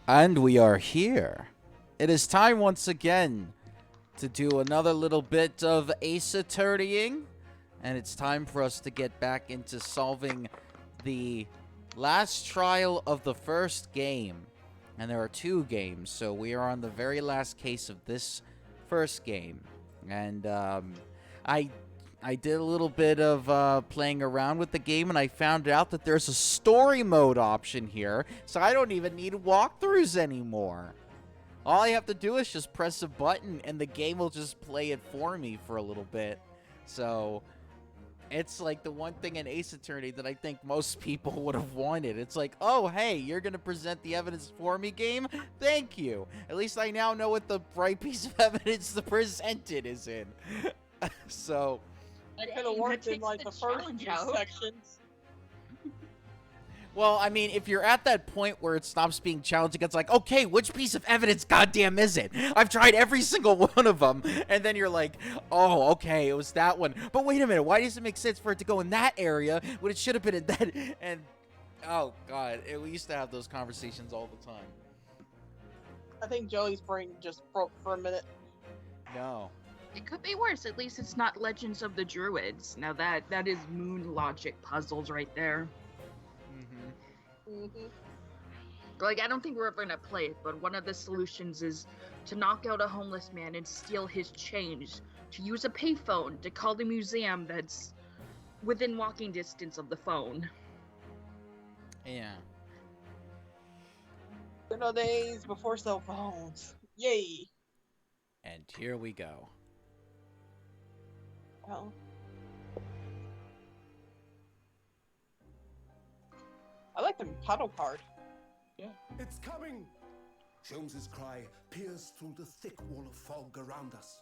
And we are here. It is time once again to do another little bit of ace attorneying. And it's time for us to get back into solving the last trial of the first game. And there are two games, so we are on the very last case of this first game. And I I did a little bit of playing around with the game, and I found out that there's a story mode option here, so I don't even need walkthroughs anymore. All I have to do is just press a button, and the game will just play it for me for a little bit. So it's like the one thing in Ace Attorney that I think most people would have wanted. It's like, oh, hey, you're going to present the evidence for me game? Thank you. At least I now know what the right piece of evidence to present it is in. So It could have worked in like the first few sections. well, I mean, if you're at that point where it stops being challenging, it's like, okay, which piece of evidence goddamn is it? I've tried every single one of them. And then you're like, oh, okay, it was that one. But wait a minute, why does it make sense for it to go in that area when it should have been in that? And, oh, God, we used to have those conversations all the time. I think Joey's brain just broke for a minute. No. It could be worse. At least it's not Legends of the Druids. Now that is moon logic puzzles right there. Like, I don't think we're ever gonna play it, but one of the solutions is to knock out a homeless man and steal his change, to use a payphone to call the museum that's within walking distance of the phone. Yeah. Good old days before cell phones. Yay. And here we go. Well. I like the title card. Yeah. It's coming! Sholmes's cry pierced through the thick wall of fog around us.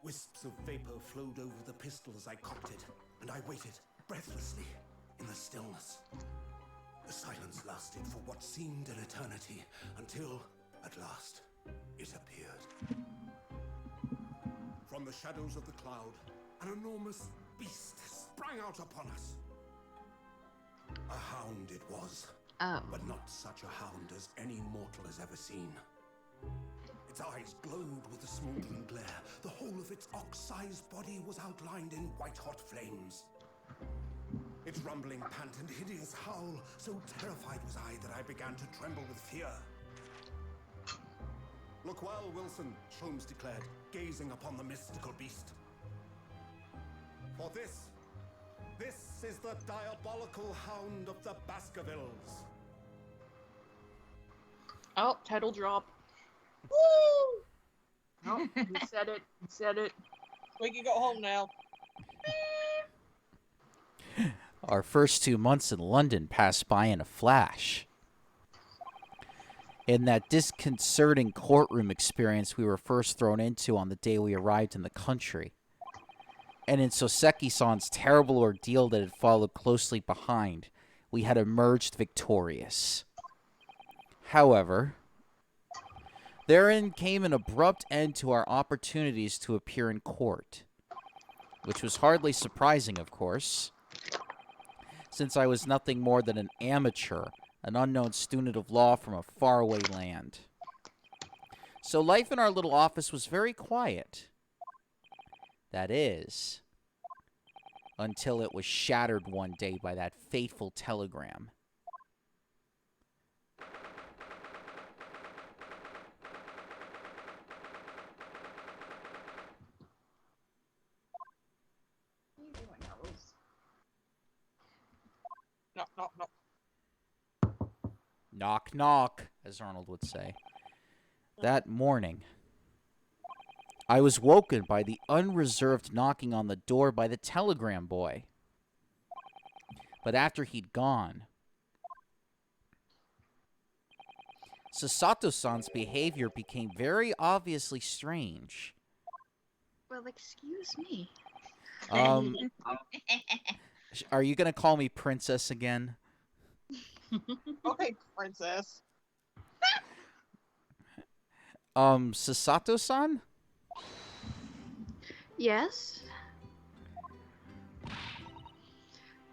Wisps of vapor flowed over the pistol as I cocked it, and I waited, breathlessly, in the stillness. The silence lasted for what seemed an eternity, until, at last, it appeared. From the shadows of the cloud, an enormous beast sprang out upon us. A hound it was. Oh. But not such a hound as any mortal has ever seen. Its eyes glowed with a smoldering glare. The whole of its ox-sized body was outlined in white-hot flames. Its rumbling pant and hideous howl, so terrified was I that I began to tremble with fear. Look well, Wilson, Sholmes declared, gazing upon the mystical beast. For this is the diabolical hound of the Baskervilles. Oh, title drop. Woo! Oh, you said it. You said it. We can go home now. Our first 2 months in London passed by in a flash. In that disconcerting courtroom experience we were first thrown into on the day we arrived in the country, and in Soseki-san's terrible ordeal that had followed closely behind, we had emerged victorious. However, therein came an abrupt end to our opportunities to appear in court, which was hardly surprising, of course, since I was nothing more than an amateur, an unknown student of law from a faraway land. So life in our little office was very quiet. That is, until it was shattered one day by that fateful telegram. No. Knock, knock, as Arnold would say. That morning, I was woken by the unreserved knocking on the door by the telegram boy. But after he'd gone, Sasato-san's behavior became very obviously strange. Well, excuse me. Are you going to call me princess again? Okay, princess. Sasato-san? Yes?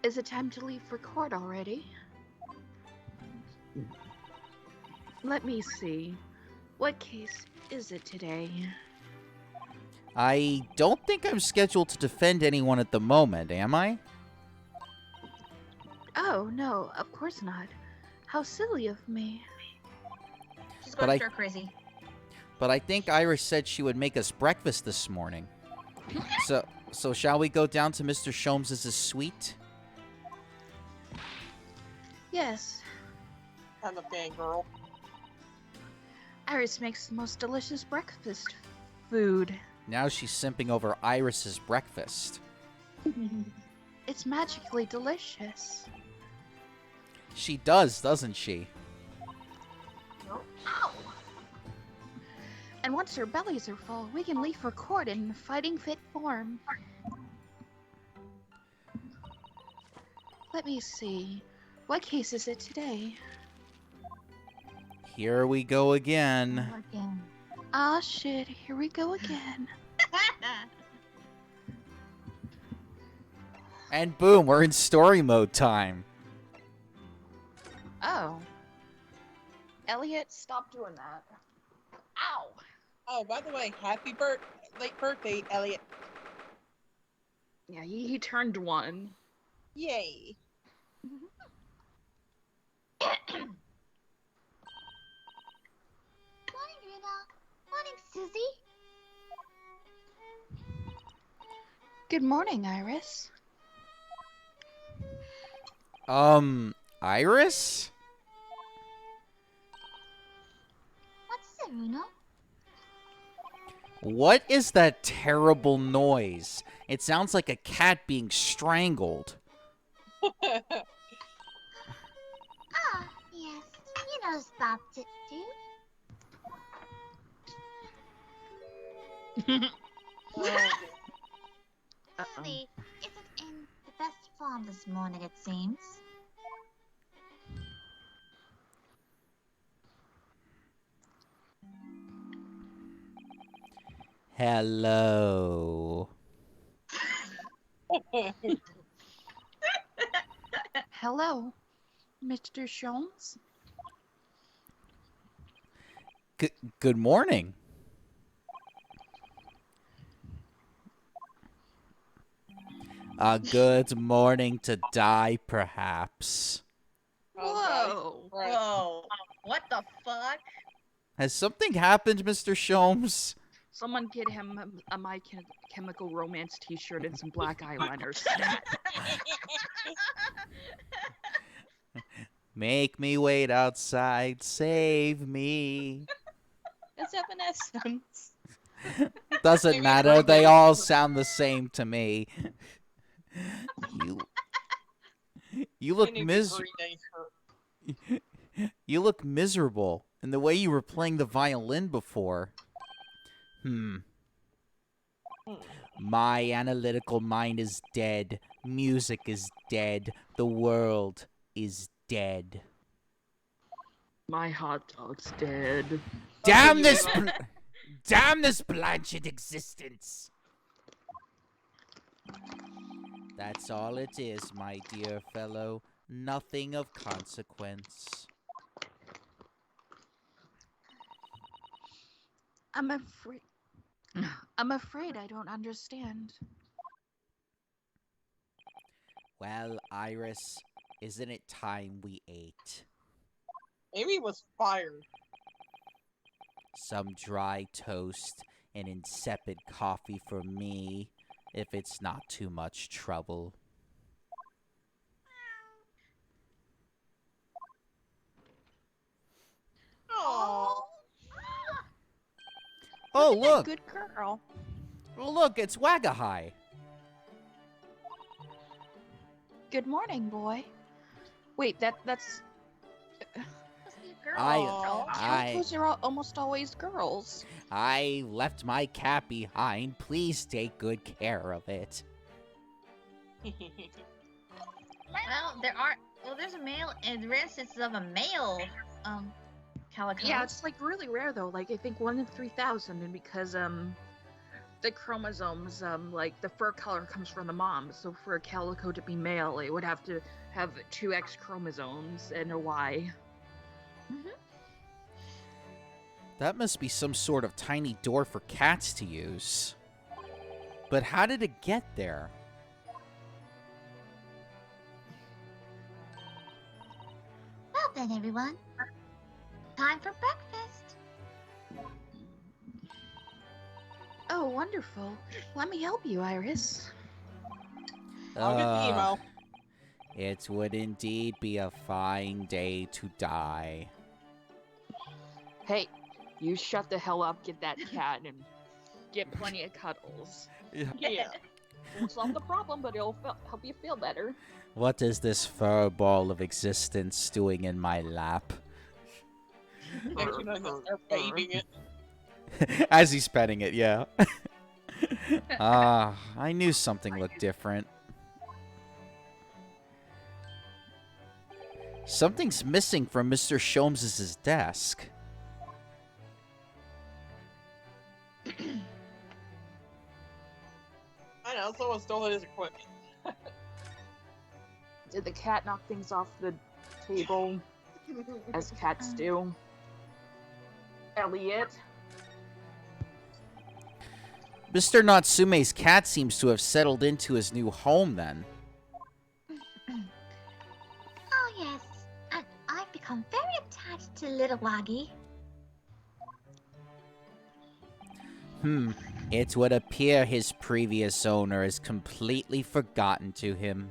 Is it time to leave for court already? Let me see. What case is it today? I don't think I'm scheduled to defend anyone at the moment, am I? Oh, no, of course not. How silly of me. She's But going I- stir crazy. But I think Iris said she would make us breakfast this morning. So shall we go down to Mr. Sholmes' suite? Yes, I'm a fangirl. Iris makes the most delicious breakfast food. Now she's simping over Iris's breakfast. It's magically delicious. She does, doesn't she? Ow! And once our bellies are full, we can leave for court in fighting fit form. Let me see. What case is it today? Here we go again. Again. Ah, shit, here we go again. And boom, we're in story mode time. Oh. Elliot, stop doing that. Ow! Oh, by the way, late birthday, Elliot. Yeah, he turned 1. Yay. Morning, Rena. Morning, Susie. Good morning, Iris. Iris? What's it, Rena? What is that terrible noise? It sounds like a cat being strangled. Ah, yes. You know stopped it, dude. Oh, dear. Susie isn't in the best form this morning, it seems. Hello. Hello, Mr. Sholmes. Good morning. Good morning to die, perhaps. Oh, God. Right. Whoa. What the fuck? Has something happened, Mr. Sholmes? Someone get him a My Chemical Romance t-shirt and some black eyeliner. Stat. Make me wait outside, save me. It's Evanescence. Doesn't Maybe matter, it's they like- all sound the same to me. You I look need the Green Day shirt. You look miserable in the way you were playing the violin before. My analytical mind is dead. Music is dead. The world is dead. My hot dog's dead. Damn you this! will. Damn this blanched existence! That's all it is, my dear fellow. Nothing of consequence. I'm afraid I don't understand. Well, Iris, isn't it time we ate? Amy was fired. Some dry toast and insipid coffee for me, if it's not too much trouble. Oh. Oh, look! Good girl. Oh, look, it's Wagahai. Good morning, boy. Wait, that's Must be a girl. I- Calicos are almost always girls. I left my cat behind. Please take good care of it. Well, there's a male and rare instances of a male, calico. Yeah, it's like really rare though. Like I think 1 in 3,000, and because the chromosomes like the fur color comes from the mom, so for a calico to be male, it would have to have 2 X chromosomes and a Y. That must be some sort of tiny door for cats to use. But how did it get there? Well then, everyone. Time for breakfast. Oh, wonderful. Let me help you, Iris. I'll get the emo. It would indeed be a fine day to die. Hey, you shut the hell up, get that cat, and get plenty of cuddles. Yeah. Won't solve the problem, but it'll help you feel better. What is this fur ball of existence doing in my lap? Actually, I'm gonna start bathing it. As he's petting it, yeah. I knew something looked different. Something's missing from Mr. Sholmes' desk. I know, someone stole his equipment. Did the cat knock things off the table, as cats do? Elliot? Mr. Natsume's cat seems to have settled into his new home then. Oh yes, and I've become very attached to little Waggy. It would appear his previous owner has completely forgotten to him.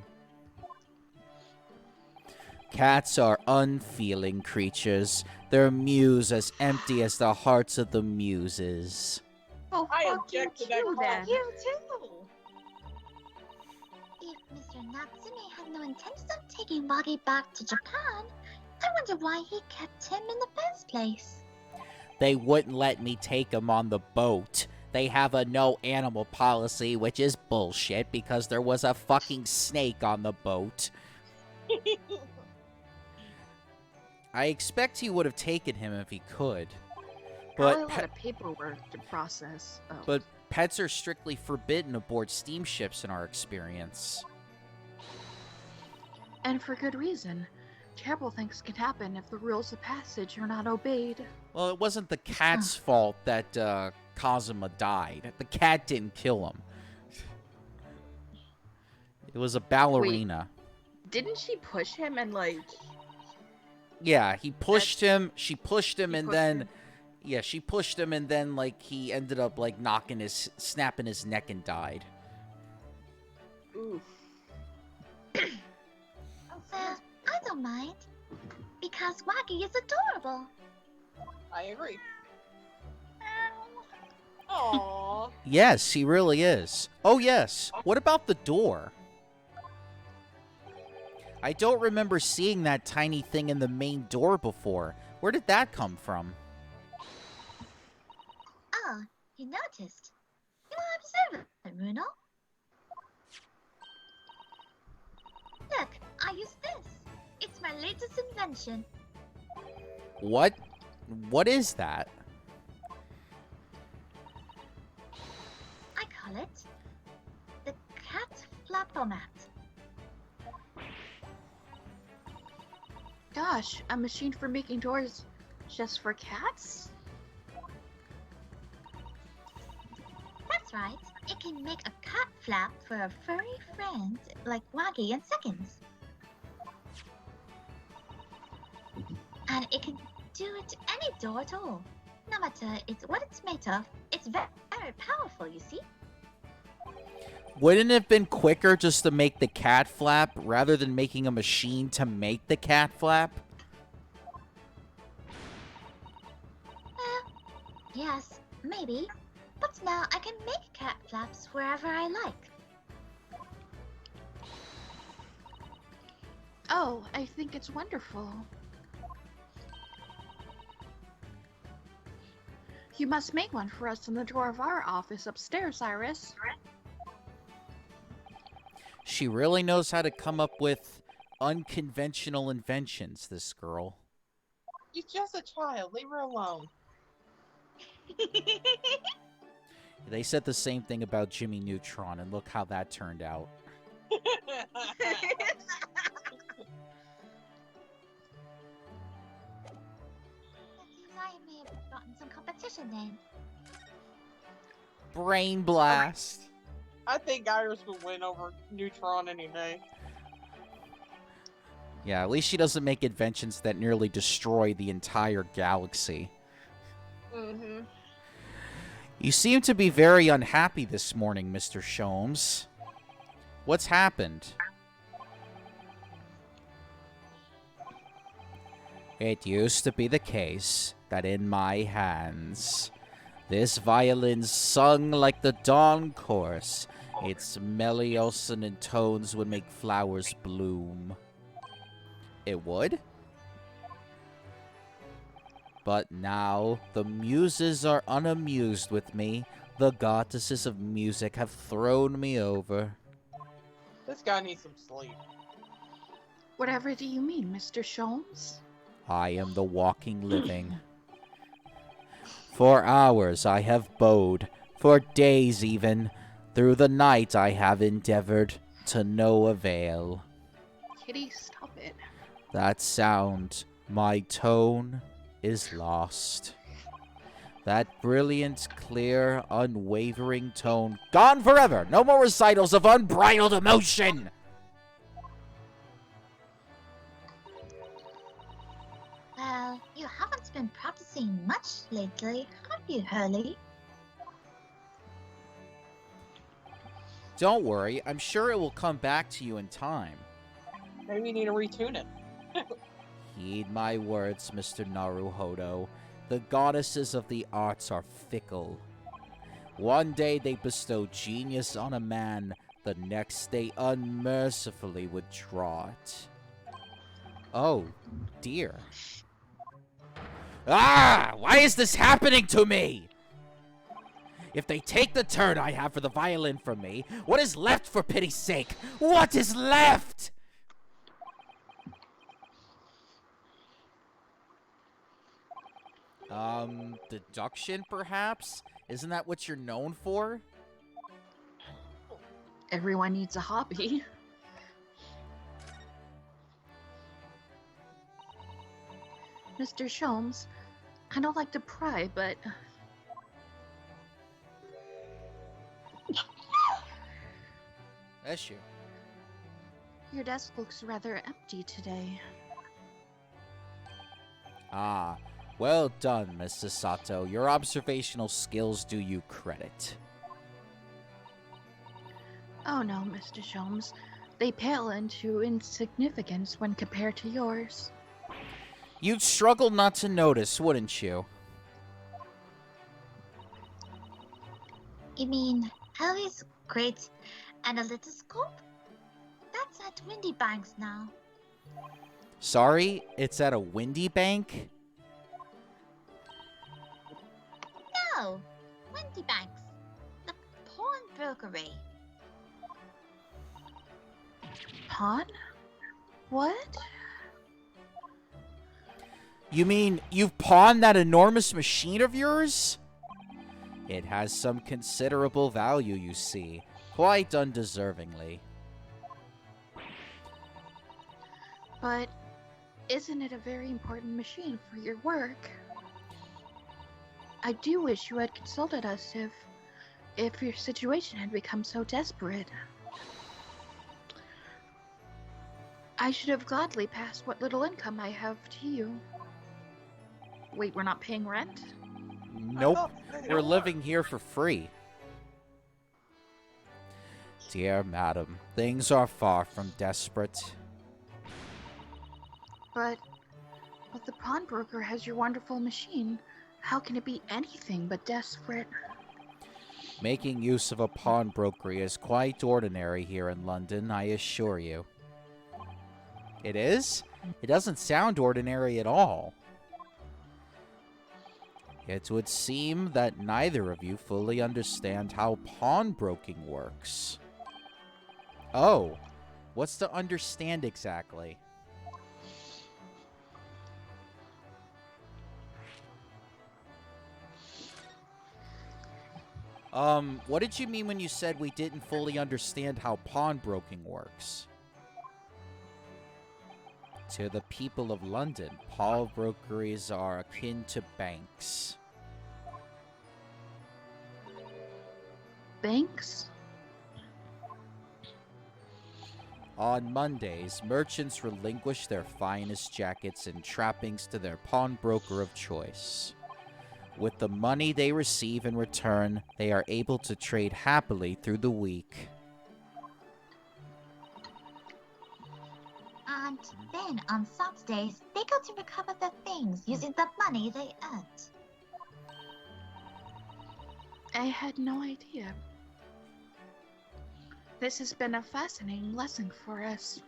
Cats are unfeeling creatures. Their mews as empty as the hearts of the muses. Oh, I fuck object you to that too, call. then. You too. If Mr. Natsume had no intention of taking Waggy back to Japan, I wonder why he kept him in the first place. They wouldn't let me take him on the boat. They have a no animal policy, which is bullshit because there was a fucking snake on the boat. I expect he would have taken him if he could. Probably a But lot of paperwork to process. Oh. But pets are strictly forbidden aboard steamships in our experience. And for good reason. Terrible things can happen if the rules of passage are not obeyed. Well, it wasn't the cat's fault that Kazuma died. The cat didn't kill him. It was a ballerina. Didn't she push him and like... Yeah, he pushed him. She pushed him, He and pushed then... him. Yeah, she pushed him, and then, like, he ended up, like, snapping his neck and died. Oof. Well, I don't mind. Because Waggy is adorable. I agree. Aww. Yes, he really is. Oh, yes. What about the door? I don't remember seeing that tiny thing in the main door before. Where did that come from? Oh, you noticed. You are observant, Bruno. Look, I use this. It's my latest invention. What? What is that? I call it the Cat Flapomat. Gosh, a machine for making doors just for cats? That's right. It can make a cat flap for a furry friend like Waggy in seconds. And it can do it to any door at all. No matter what it's made of, it's very, very powerful, you see? Wouldn't it have been quicker just to make the cat flap rather than making a machine to make the cat flap? Yes, maybe. But now I can make cat flaps wherever I like. Oh, I think it's wonderful. You must make one for us in the drawer of our office upstairs, Iris. She really knows how to come up with unconventional inventions, this girl. She's just a child. Leave her alone. They said the same thing about Jimmy Neutron, and look how that turned out. I may have gotten some competition then. Brain blast. I think Iris would win over Neutron any day. Yeah, at least she doesn't make inventions that nearly destroy the entire galaxy. Mm-hmm. You seem to be very unhappy this morning, Mr. Sholmes. What's happened? It used to be the case that in my hands, this violin sung like the dawn chorus. Its Meliosonant tones would make flowers bloom. It would? But now, the muses are unamused with me. The goddesses of music have thrown me over. This guy needs some sleep. Whatever do you mean, Mr. Sholmes? I am the walking living. For hours I have bowed, for days even. Through the night I have endeavored, to no avail. Kitty, stop it. That sound, my tone, is lost. That brilliant, clear, unwavering tone, gone forever! No more recitals of unbridled emotion! Well, you haven't been practicing much lately, have you, Hurley? Don't worry, I'm sure it will come back to you in time. Maybe you need to retune it. Heed my words, Mr. Naruhodo. The goddesses of the arts are fickle. One day they bestow genius on a man, the next they unmercifully withdraw it. Oh, dear. Ah! Why is this happening to me? If they take the turn I have for the violin from me, what is left, for pity's sake? What is left? Deduction, perhaps? Isn't that what you're known for? Everyone needs a hobby. Mr. Sholmes, I don't like to pry, but Issue. your desk looks rather empty today. Ah, well done, Mrs. Sato. Your observational skills do you credit. Oh no, Mr. Sholmes. They pale into insignificance when compared to yours. You'd struggle not to notice, wouldn't you? You mean Hurley's great analytoscope? That's at Windy Banks now. Sorry, it's at a windy bank? No, Windy Banks, the pawnbrokery. Pawn? What? You mean you've pawned that enormous machine of yours? It has some considerable value, you see. Quite undeservingly. But isn't it a very important machine for your work? I do wish you had consulted us if your situation had become so desperate. I should have gladly passed what little income I have to you. Wait, we're not paying rent? Nope, we're living here for free. Dear madam, things are far from desperate. But the pawnbroker has your wonderful machine. How can it be anything but desperate? Making use of a pawnbrokery is quite ordinary here in London, I assure you. It is? It doesn't sound ordinary at all. It would seem that neither of you fully understand how pawnbroking works. Oh, what's to understand exactly? What did you mean when you said we didn't fully understand how pawnbroking works? To the people of London, pawnbrokeries are akin to banks. banks? On Mondays, merchants relinquish their finest jackets and trappings to their pawnbroker of choice. With the money they receive in return, they are able to trade happily through the week. And then on Saturdays, they go to recover their things using the money they earned. I had no idea. This has been a fascinating lesson for us.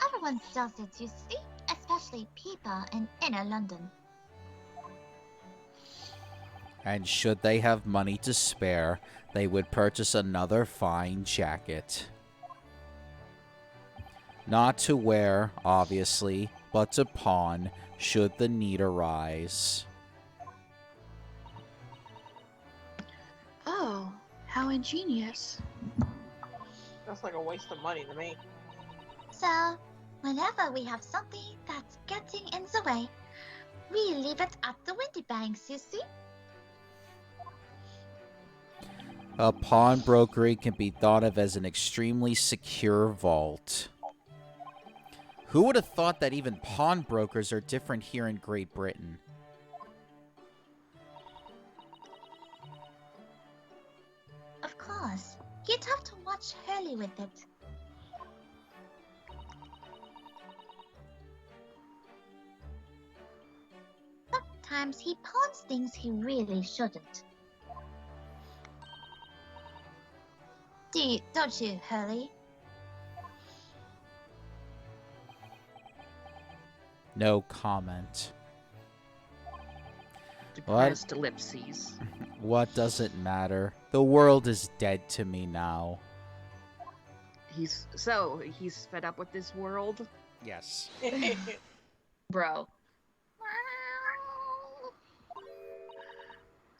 Everyone does it, you see, especially people in inner London. And should they have money to spare, they would purchase another fine jacket. Not to wear, obviously, but to pawn should the need arise. Oh, how ingenious. That's like a waste of money to me. So, whenever we have something that's getting in the way, we leave it at the windy banks, you see? A pawnbrokery can be thought of as an extremely secure vault. Who would have thought that even pawnbrokers are different here in Great Britain? Of course. You'd have to watch Hurley with it. Sometimes he pawns things he really shouldn't. Don't you, Hurley? No comment. Depressed ellipses. What does it matter? The world is dead to me now. He's fed up with this world, Yes. bro.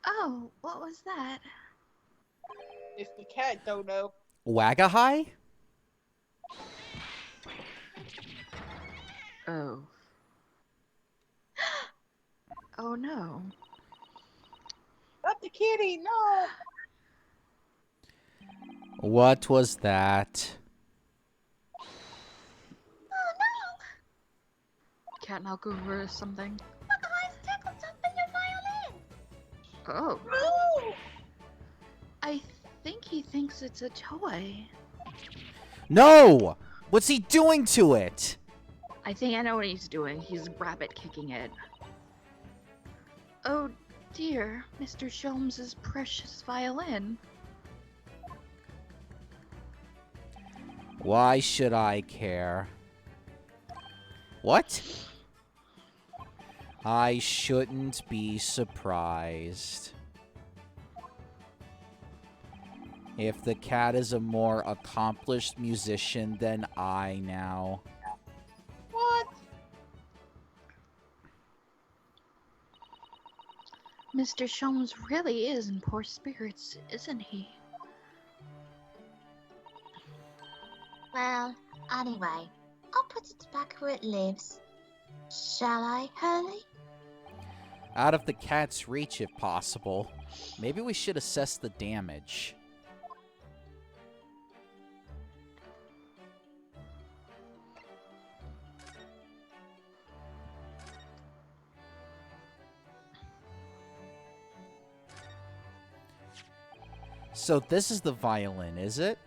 Oh, what was that? It's the cat, Dodo. Wagahai? Oh. Oh no. Not the kitty, no. What was that? Oh no! Cat knock over or something. Wagahai's tickled something your violin! Oh. No. I think he thinks it's a toy. No! What's he doing to it? I think I know what he's doing. He's rabbit kicking it. Oh dear, Mr. Sholmes's precious violin. Why should I care? What? I shouldn't be surprised. If the cat is a more accomplished musician than I now. What? Mr. Sholmes really is in poor spirits, isn't he? Well, anyway, I'll put it back where it lives. Shall I, Hurley? Out of the cat's reach if possible. Maybe we should assess the damage. So this is the violin, is it?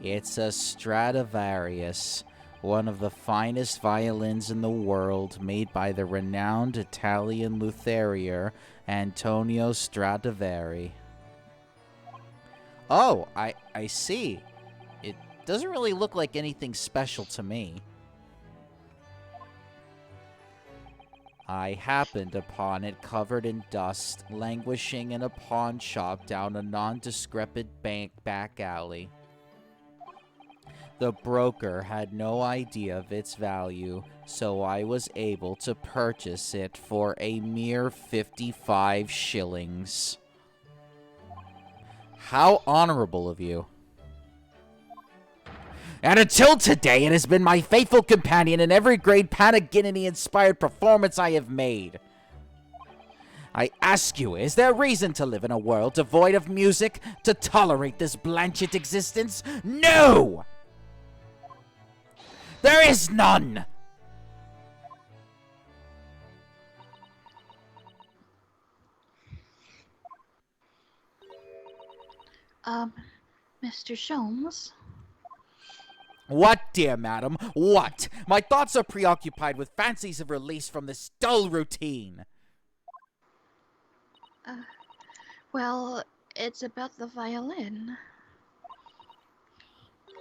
It's a Stradivarius, one of the finest violins in the world, made by the renowned Italian luthier Antonio Stradivari. Oh, I see. It doesn't really look like anything special to me. I happened upon it covered in dust, languishing in a pawn shop down a nondescript back alley. The broker had no idea of its value, so I was able to purchase it for a mere 55 shillings. How honorable of you. And until today, it has been my faithful companion in every great Panaginini-inspired performance I have made. I ask you, is there reason to live in a world devoid of music to tolerate this blanchet existence? No! There is none! Mr. Sholmes? What, dear madam? What? My thoughts are preoccupied with fancies of release from this dull routine. Well, it's about the violin.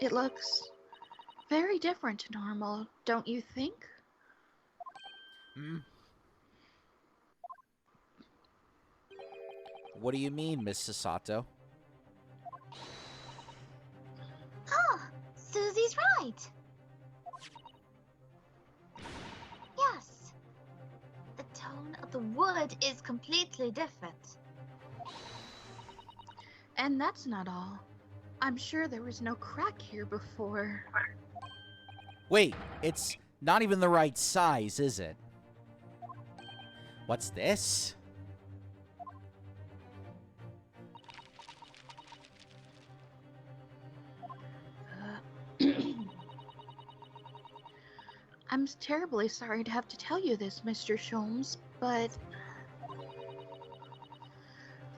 It looks very different to normal, don't you think? What do you mean, Miss Sasato? Oh, Susie's right. Yes. The tone of the wood is completely different. And that's not all. I'm sure there was no crack here before. Wait, it's not even the right size, is it? What's this? I'm terribly sorry to have to tell you this, Mr. Sholmes, but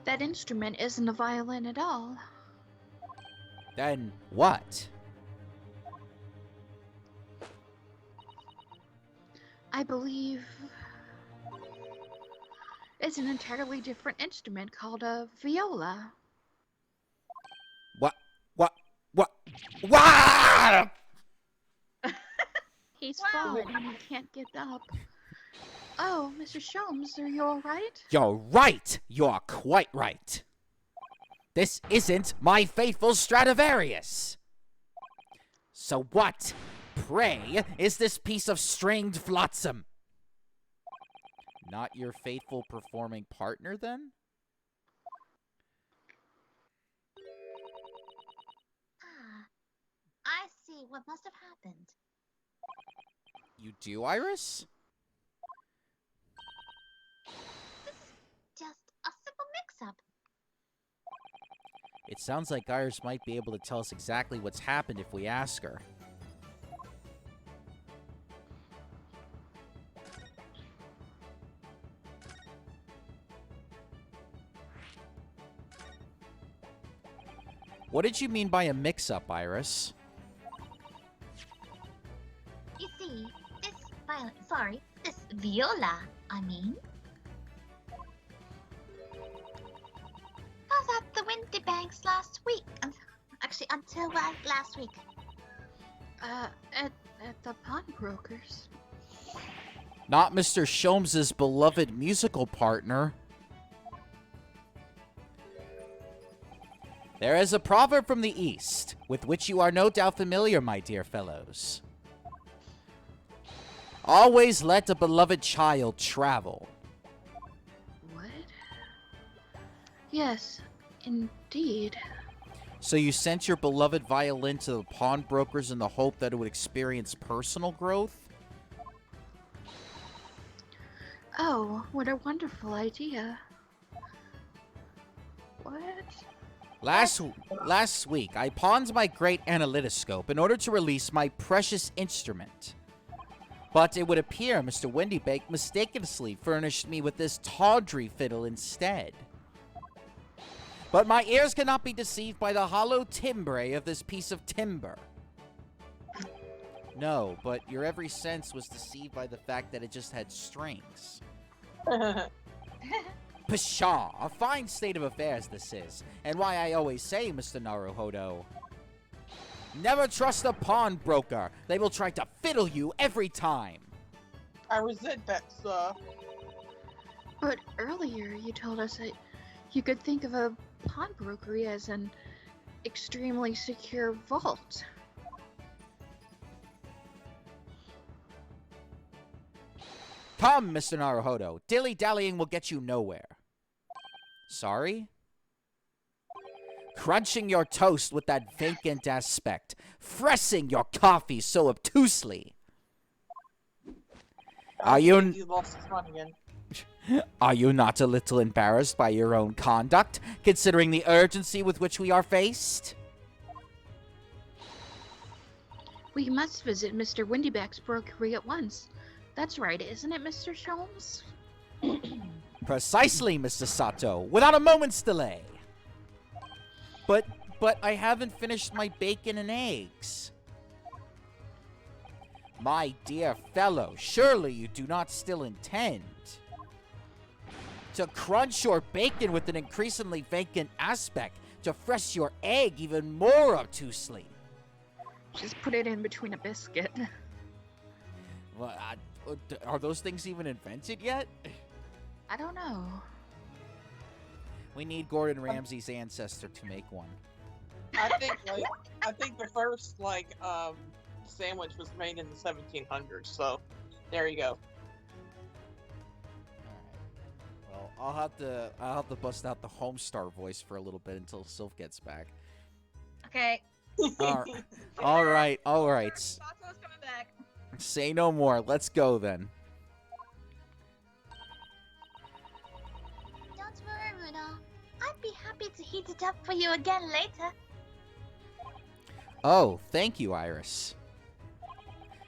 that instrument isn't a violin at all. Then what? I believe it's an entirely different instrument called a viola. What? What? He's Wow. fallen and he can't get up. Oh, Mr. Sholmes, are you alright? You're right! You're quite right. This isn't my faithful Stradivarius. So what, pray, is this piece of stringed flotsam? Not your faithful performing partner, then? Ah, I see what must have happened. You do, Iris? This is just a simple mix-up. It sounds like Iris might be able to tell us exactly what's happened if we ask her. What did you mean by a mix-up, Iris? You see, this viola, I mean, was at the Windy Banks last week. Actually, until last week. At the pawnbroker's. Not Mr. Sholmes' beloved musical partner. There is a proverb from the East, with which you are no doubt familiar, my dear fellows. Always let a beloved child travel. What? Yes, indeed. So you sent your beloved violin to the pawnbrokers in the hope that it would experience personal growth? Oh, what a wonderful idea. What? Last week, I pawned my great analytoscope in order to release my precious instrument. But it would appear Mr. Windybank mistakenly furnished me with this tawdry fiddle instead. But my ears cannot be deceived by the hollow timbre of this piece of timber. No, but your every sense was deceived by the fact that it just had strings. Pshaw, a fine state of affairs this is, and why I always say, Mr. Naruhodo, never trust a pawnbroker. They will try to fiddle you every time. I resent that, sir. But earlier you told us that you could think of a pawnbrokery as an extremely secure vault. Come, Mr. Naruhodo. Dilly-dallying will get you nowhere. Sorry? crunching your toast with that vacant aspect, fressing your coffee so obtusely. Are you You lost his money again. Are you not a little embarrassed by your own conduct, considering the urgency with which we are faced? We must visit Mr. Windyback's brokery at once. That's right, isn't it, Mr. Sholmes? Precisely, Mr. Sato, without a moment's delay. But I haven't finished my bacon and eggs. My dear fellow, surely you do not still intend to crunch your bacon with an increasingly vacant aspect, to fresh your egg even more obtusely. Just put it in between a biscuit. Well, are those things even invented yet? I don't know. We need Gordon Ramsay's ancestor to make one. I think the first sandwich was made in the 1700s. So, there you go. Well, I'll have to bust out the Homestar voice for a little bit until Sylph gets back. Okay. All right. Sato's coming back. Say no more. Let's go then. Don't worry, Rudolph. I'd be happy to heat it up for you again later. Oh, thank you, Iris.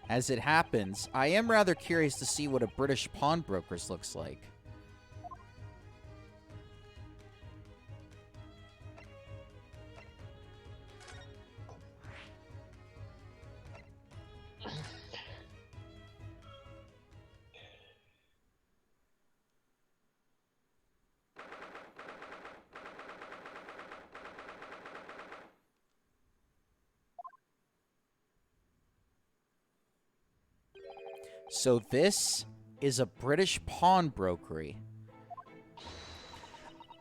As it happens, I am rather curious to see what a British pawnbroker's looks like. So this is a British pawnbrokery.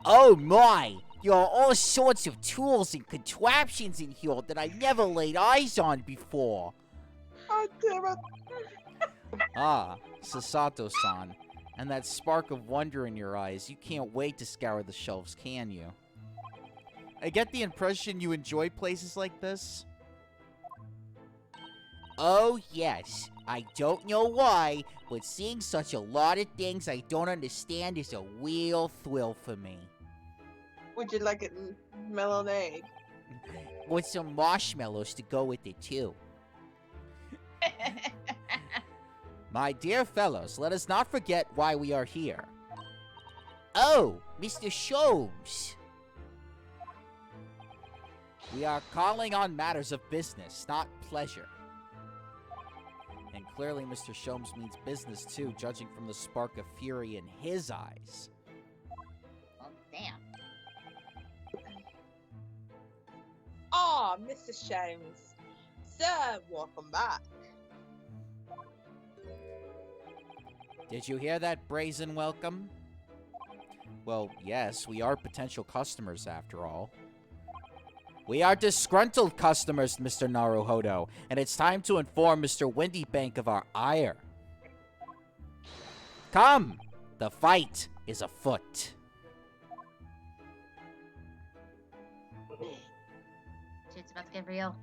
Oh my! There are all sorts of tools and contraptions in here that I never laid eyes on before. Oh, damn it. Ah, Sasato-san. And that spark of wonder in your eyes. You can't wait to scour the shelves, can you? I get the impression you enjoy places like this. Oh, yes. I don't know why, but seeing such a lot of things I don't understand is a real thrill for me. Would you like it melon egg? With some marshmallows to go with it, too. My dear fellows, let us not forget why we are here. Oh, Mr. Sholmes. We are calling on matters of business, not pleasure. And clearly Mr. Sholmes means business too, judging from the spark of fury in his eyes. Oh, damn. Ah, Mr. Sholmes. Sir, welcome back. Did you hear that brazen welcome? Well, yes, we are potential customers after all. We are disgruntled customers, Mr. Naruhodo, and it's time to inform Mr. Windybank of our ire. Come! The fight is afoot. Shit's about to get real.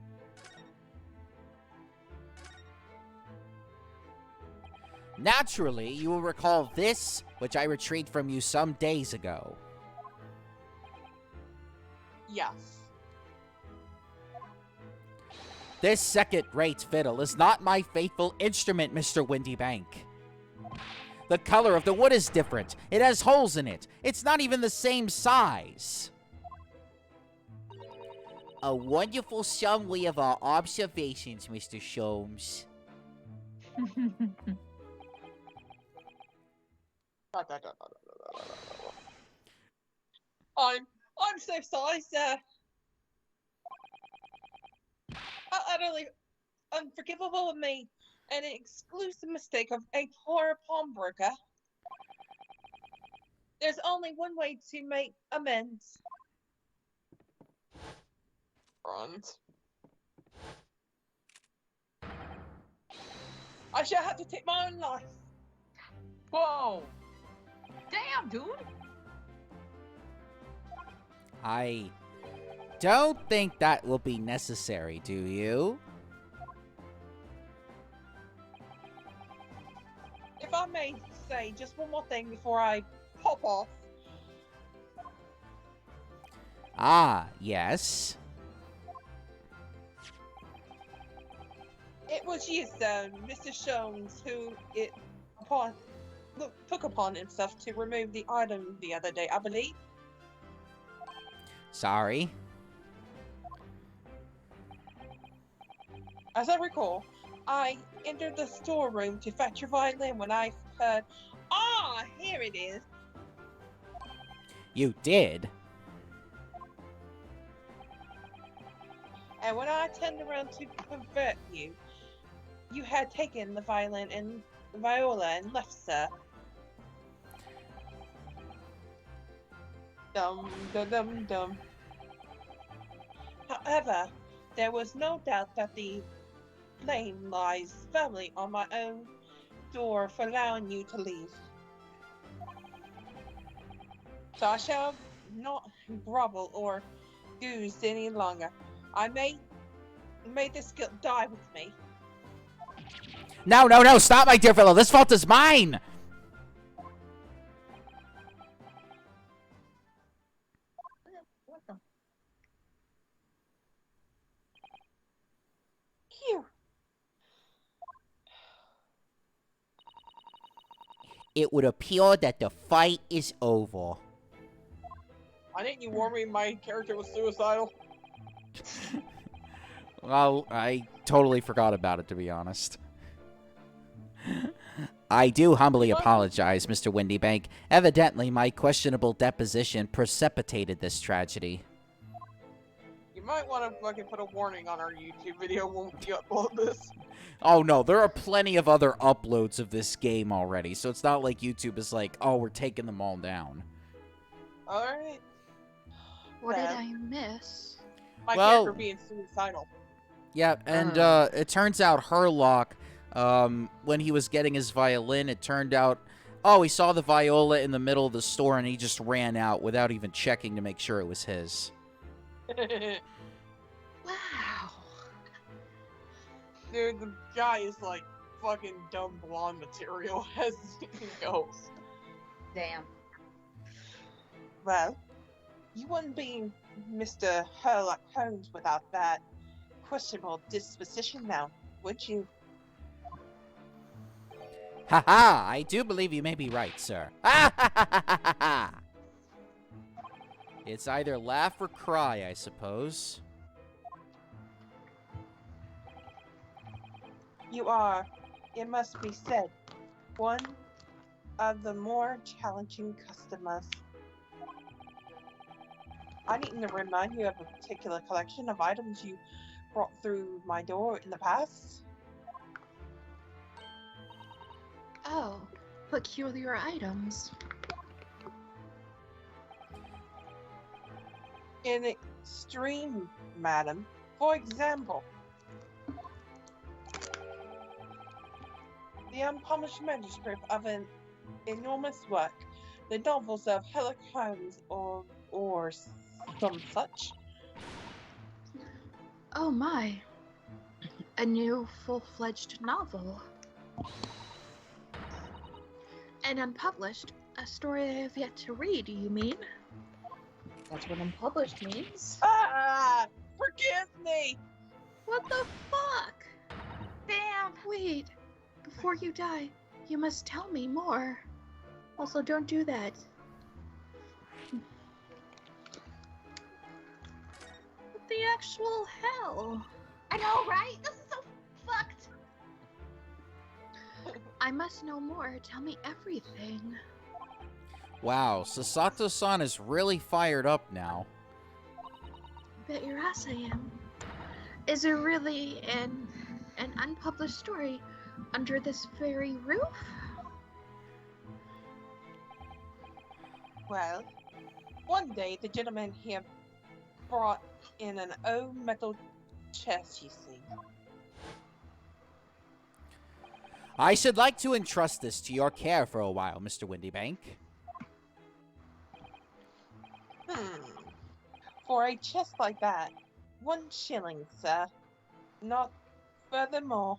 Naturally, you will recall this, which I retrieved from you some days ago. Yes. This second-rate fiddle is not my faithful instrument, Mr. Windybank. The color of the wood is different. It has holes in it. It's not even the same size. A wonderful summary of our observations, Mr. Sholmes. I'm so sorry, sir. Utterly unforgivable of me. An exclusive mistake of a poor pawnbroker. There's only one way to make amends. Front. I shall have to take my own life. Whoa! Damn, dude! don't think that will be necessary, do you? If I may say just one more thing before I pop off. Ah, yes. It was you, Mr. Jones, who took upon himself to remove the item the other day, I believe. Sorry. As I recall, I entered the storeroom to fetch your violin when I heard, "Ah, here it is." You did? And when I turned around to convert you, you had taken the violin and viola and left, sir. Dum dum dum dum. However, there was no doubt that the blame lies firmly on my own door for allowing you to leave. So I shall not grovel or goose any longer. I made this guilt die with me. No, no, no! Stop, my dear fellow! This fault is mine! What the? Phew. It would appear that the fight is over. Why didn't you warn me my character was suicidal? Well, I totally forgot about it, to be honest. I do humbly apologize, Mr. Windybank. Evidently, my questionable deposition precipitated this tragedy. You might want to fucking put a warning on our YouTube video when we upload this. Oh no, there are plenty of other uploads of this game already, so it's not like YouTube is like, oh, we're taking them all down. Alright. What did Well. I miss? My Well- character being suicidal. Yeah, and it turns out Herlock, when he was getting his violin, it turned out, oh, he saw the viola in the middle of the store and he just ran out without even checking to make sure it was his. Wow. Dude, the guy is like fucking dumb blonde material as it goes. Damn. Well, you wouldn't be Mr. Sherlock Holmes without that questionable disposition now, would you? Ha-ha! I do believe you may be right, sir. Ha ha ha ha ha ha! It's either laugh or cry, I suppose. You are, it must be said, one of the more challenging customers. I needn't to remind you of a particular collection of items you brought through my door in the past. Oh, peculiar items. In extreme, madam. For example, the unpublished manuscript of an enormous work, the novels of Sherlock Holmes or some such. Oh my. A new full-fledged novel. And unpublished, a story I have yet to read, you mean? That's what unpublished means. Ah! Forgive me! What the fuck? Damn. Wait, before you die, you must tell me more. Also, don't do that. What the actual hell? I know, right? This is so fucked. I must know more. Tell me everything. Wow, Sasato-san is really fired up now. Bet your ass I am. Is there really an unpublished story under this very roof? Well, one day the gentleman here brought in an old metal chest, you see. I should like to entrust this to your care for a while, Mr. Windybank. For a chest like that, 1 shilling, sir. Not furthermore.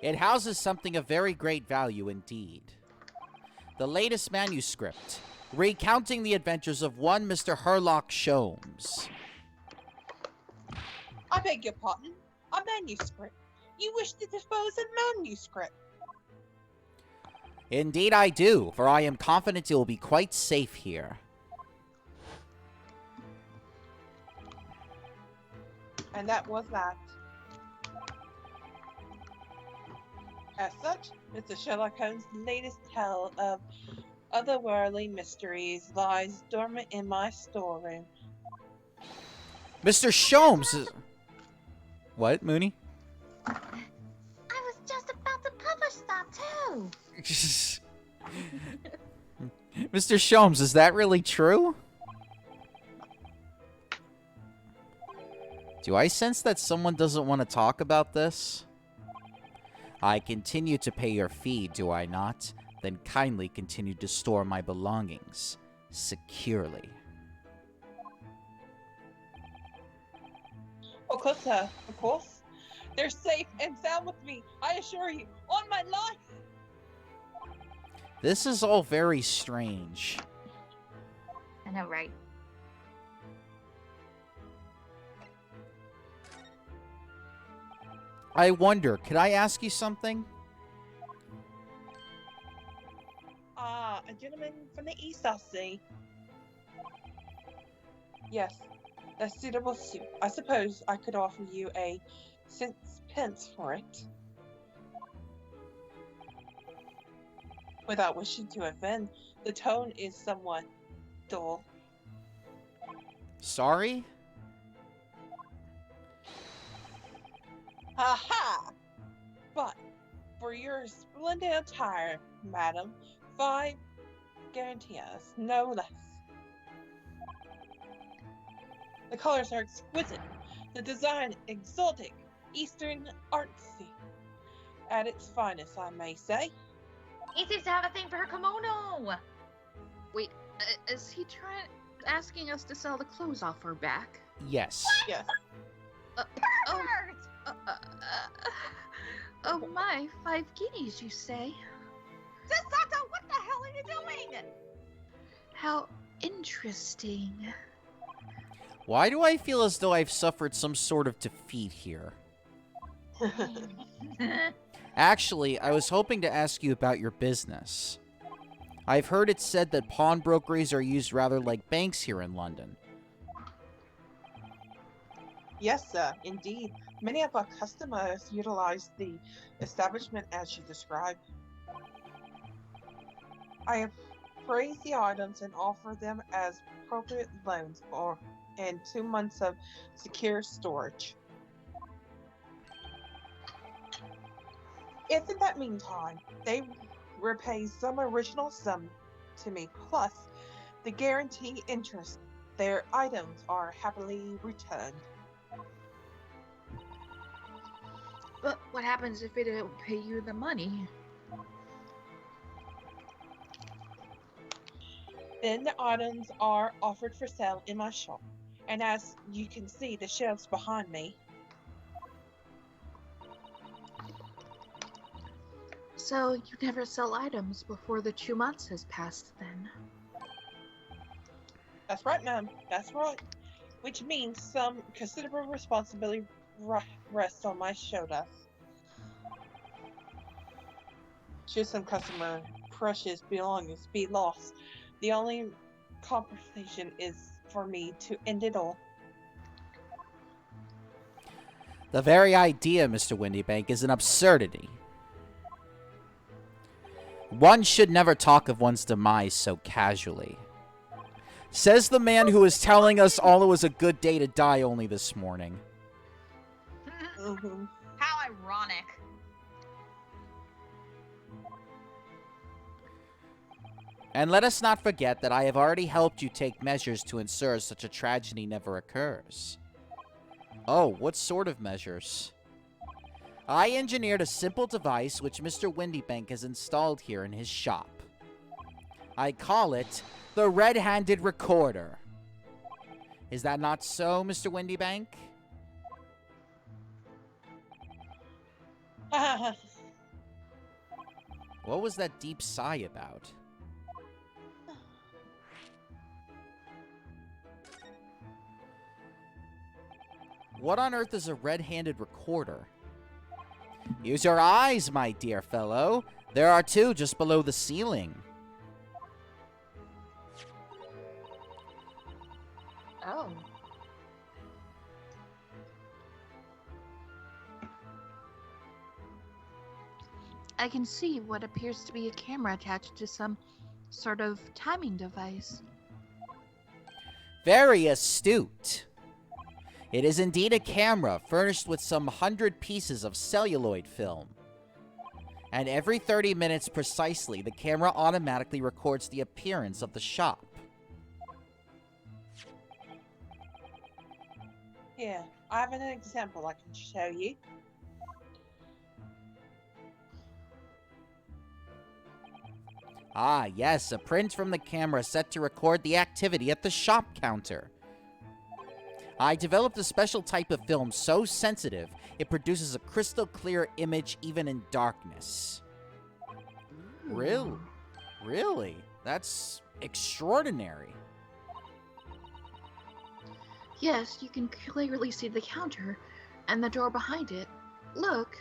It houses something of very great value indeed. The latest manuscript, recounting the adventures of one Mr. Herlock Sholmes. I beg your pardon. A manuscript. You wish to dispose of manuscript. Indeed I do, for I am confident it will be quite safe here. And that was that. As such, Mr. Sherlock Holmes' latest tale of otherworldly mysteries lies dormant in my storeroom. Mr. Sholmes is... What, Mooney? I was just about to publish that too. Mr. Sholmes, is that really true? Do I sense that someone doesn't want to talk about this? I continue to pay your fee, do I not? Then kindly continue to store my belongings securely. Of course, sir. Of course. They're safe and sound with me, I assure you, on my life. This is all very strange. I know, right? I wonder, could I ask you something? A gentleman from the east, I see. Yes, a suitable suit. I suppose I could offer you a pence for it. Without wishing to offend, the tone is somewhat dull. Sorry? Aha! But for your splendid attire, madam, 5 guarantees, no less. The colors are exquisite, the design exotic, Eastern artsy. At its finest, I may say. He seems to have a thing for her kimono. Wait, is he asking us to sell the clothes off her back? Yes. Yes. Oh, Bird! oh my, 5 guineas, you say? Sato, what the hell are you doing? How interesting. Why do I feel as though I've suffered some sort of defeat here? Actually, I was hoping to ask you about your business. I've heard it said that pawnbrokeries are used rather like banks here in London. Yes, sir, indeed. Many of our customers utilize the establishment as you described. I appraise the items and offer them as appropriate loans and 2 months of secure storage. If in that meantime they repay some original sum to me plus the guarantee interest, their items are happily returned. But what happens if they don't pay you the money? Then the items are offered for sale in my shop, and as you can see the shelves behind me. So you never sell items before the 2 months has passed then? That's right, ma'am. That's right. Which means some considerable responsibility rests on my shoulders. Should some customer precious belongings be lost, the only compensation is for me to end it all. The very idea, Mr. Windybank, is an absurdity. One should never talk of one's demise so casually. Says the man who was telling us all it was a good day to die only this morning. Mm-hmm. How ironic. And let us not forget that I have already helped you take measures to ensure such a tragedy never occurs. Oh, what sort of measures? I engineered a simple device which Mr. Windybank has installed here in his shop. I call it the red-handed recorder. Is that not so, Mr. Windybank? What was that deep sigh about? What on earth is a red-handed recorder? Use your eyes, my dear fellow. There are two just below the ceiling. Oh. I can see what appears to be a camera attached to some sort of timing device. Very astute. It is indeed a camera furnished with some 100 pieces of celluloid film. And every 30 minutes precisely, the camera automatically records the appearance of the shop. Here, I have an example I can show you. Ah, yes, a print from the camera set to record the activity at the shop counter. I developed a special type of film so sensitive, it produces a crystal clear image even in darkness. Really? That's extraordinary. Yes, you can clearly see the counter and the door behind it. Look.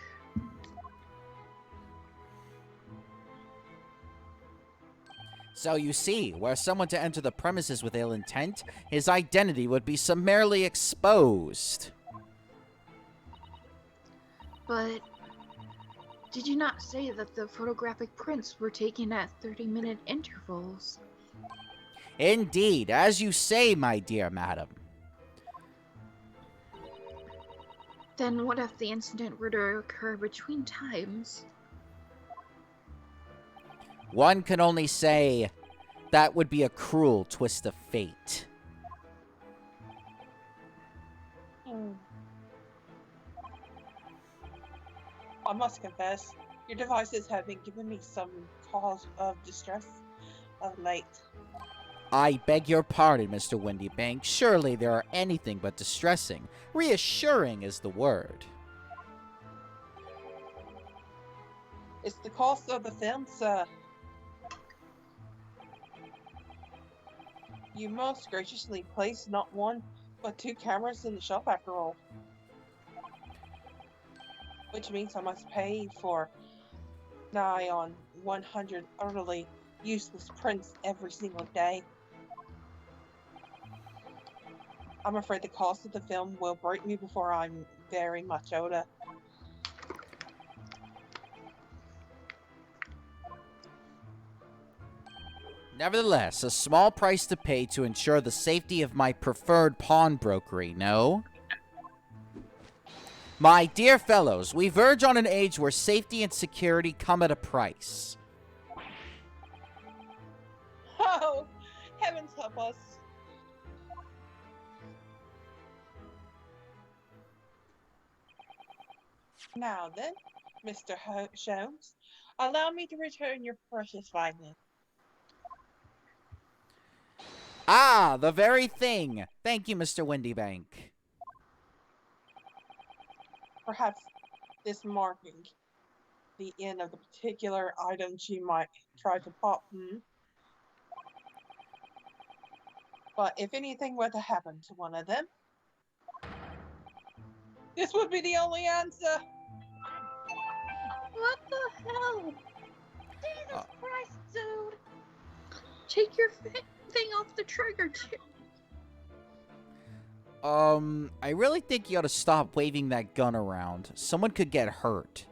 So you see, were someone to enter the premises with ill intent, his identity would be summarily exposed. But did you not say that the photographic prints were taken at 30-minute intervals? Indeed, as you say, my dear madam. Then what if the incident were to occur between times? One can only say that would be a cruel twist of fate. I must confess, your devices have been giving me some cause of distress of late. I beg your pardon, Mr. Windybank. Surely they are anything but distressing. Reassuring is the word. It's the cost of the film, sir. You most graciously placed not one, but two cameras in the shop after all. Which means I must pay for nigh on 100 utterly useless prints every single day. I'm afraid the cost of the film will break me before I'm very much older. Nevertheless, a small price to pay to ensure the safety of my preferred pawnbrokery, no? My dear fellows, we verge on an age where safety and security come at a price. Oh, heavens help us. Now then, Mr. Sholmes, allow me to return your precious violin. Ah, the very thing. Thank you, Mr. Windybank. Perhaps this marking the end of the particular item she might try to pop. But if anything were to happen to one of them, this would be the only answer. What the hell? Jesus Christ, dude! Take your thing off the trigger, too. I really think you ought to stop waving that gun around. Someone could get hurt.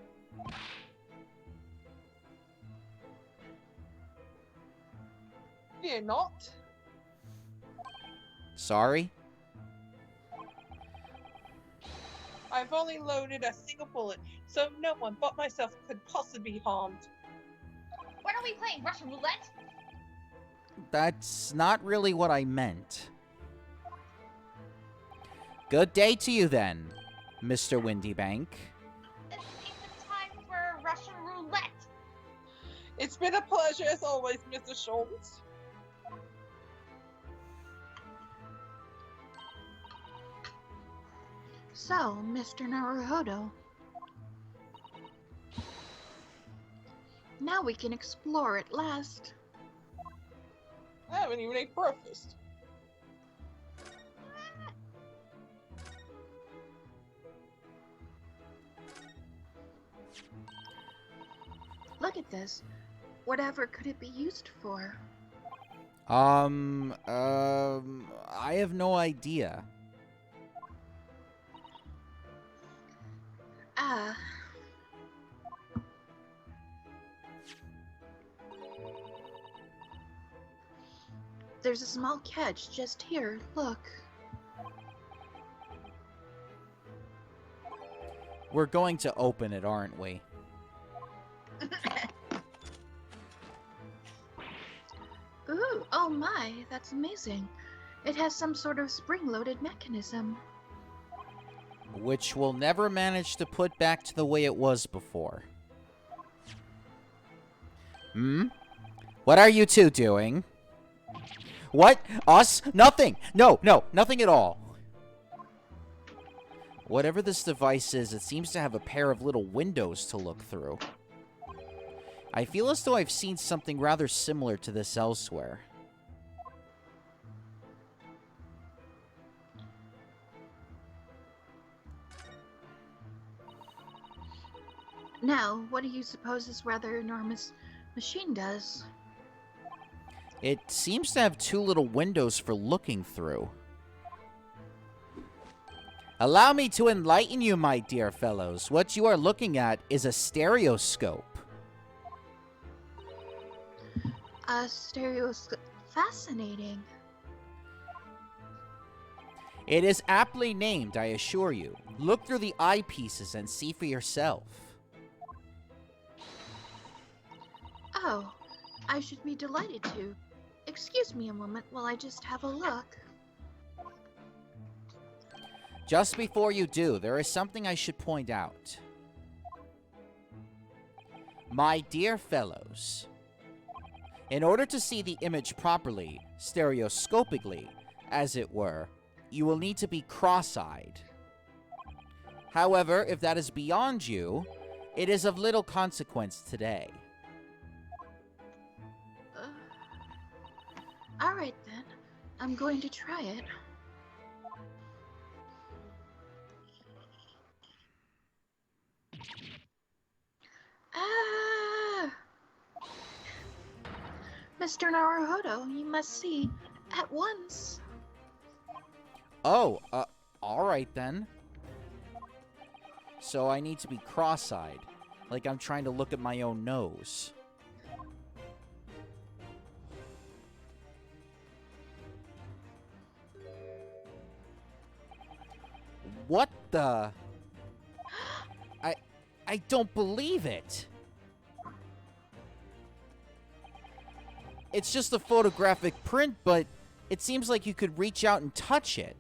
Fear not. Sorry? I've only loaded a single bullet, so no one but myself could possibly be harmed. What are we playing? Russian roulette? That's not really what I meant. Good day to you then, Mr. Windybank. This ain't the time for Russian roulette. It's been a pleasure as always, Mr. Schultz. So, Mr. Naruhodo. Now we can explore at last. I haven't even ate breakfast. Look at this. Whatever could it be used for? I have no idea. Ah. There's a small catch just here. Look. We're going to open it, aren't we? Ooh, oh my, that's amazing. It has some sort of spring-loaded mechanism. Which we'll never manage to put back to the way it was before. Hmm? What are you two doing? What? Us? Nothing! No, nothing at all. Whatever this device is, it seems to have a pair of little windows to look through. I feel as though I've seen something rather similar to this elsewhere. Now, what do you suppose this rather enormous machine does? It seems to have two little windows for looking through. Allow me to enlighten you, my dear fellows. What you are looking at is a stereoscope. A stereoscope. Fascinating. It is aptly named, I assure you. Look through the eyepieces and see for yourself. Oh, I should be delighted to. Excuse me a moment while I just have a look. Just before you do, there is something I should point out. My dear fellows, in order to see the image properly, stereoscopically, as it were, you will need to be cross-eyed. However, if that is beyond you, it is of little consequence today. Alright then, I'm going to try it. Ah! Mr. Naruhodo, you must see at once. Oh, alright then. So I need to be cross-eyed, like I'm trying to look at my own nose. What the? I don't believe it. It's just a photographic print, but it seems like you could reach out and touch it.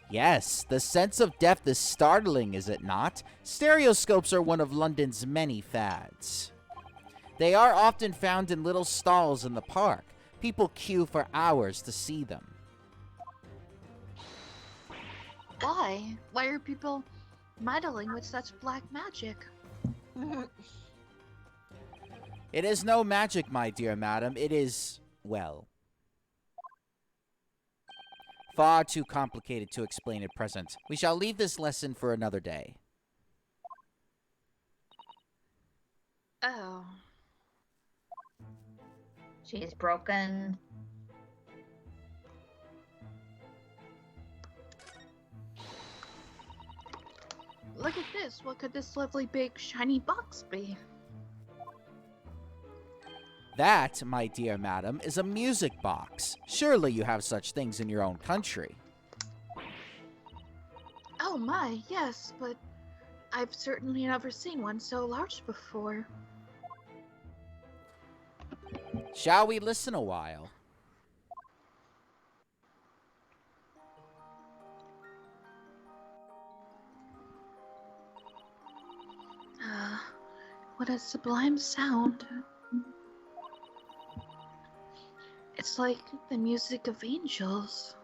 Yes, the sense of depth is startling, is it not? Stereoscopes are one of London's many fads. They are often found in little stalls in the park. People queue for hours to see them. Why? Why are people meddling with such black magic? It is no magic, my dear madam. It is, well, far too complicated to explain at present. We shall leave this lesson for another day. Oh. She's broken. Look at this. What could this lovely big shiny box be? That, my dear madam, is a music box. Surely you have such things in your own country. Oh my, yes, but I've certainly never seen one so large before. Shall we listen a while? What a sublime sound. It's like the music of angels.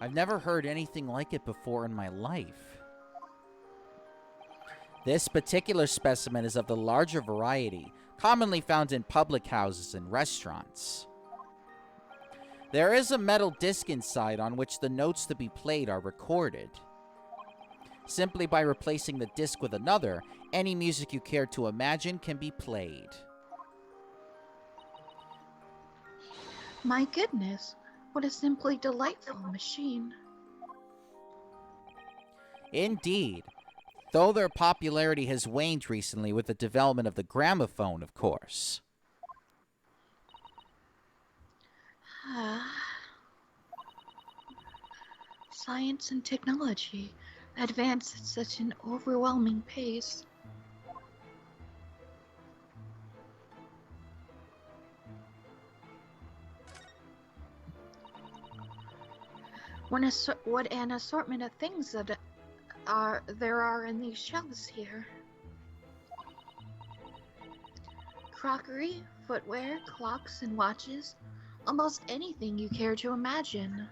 I've never heard anything like it before in my life. This particular specimen is of the larger variety, commonly found in public houses and restaurants. There is a metal disc inside on which the notes to be played are recorded. Simply by replacing the disc with another, any music you care to imagine can be played. My goodness, what a simply delightful machine. Indeed, though their popularity has waned recently with the development of the gramophone, of course. Science and technology advance at such an overwhelming pace. What an assortment of things that there are in these shelves here. Crockery, footwear, clocks, and watches. Almost anything you care to imagine.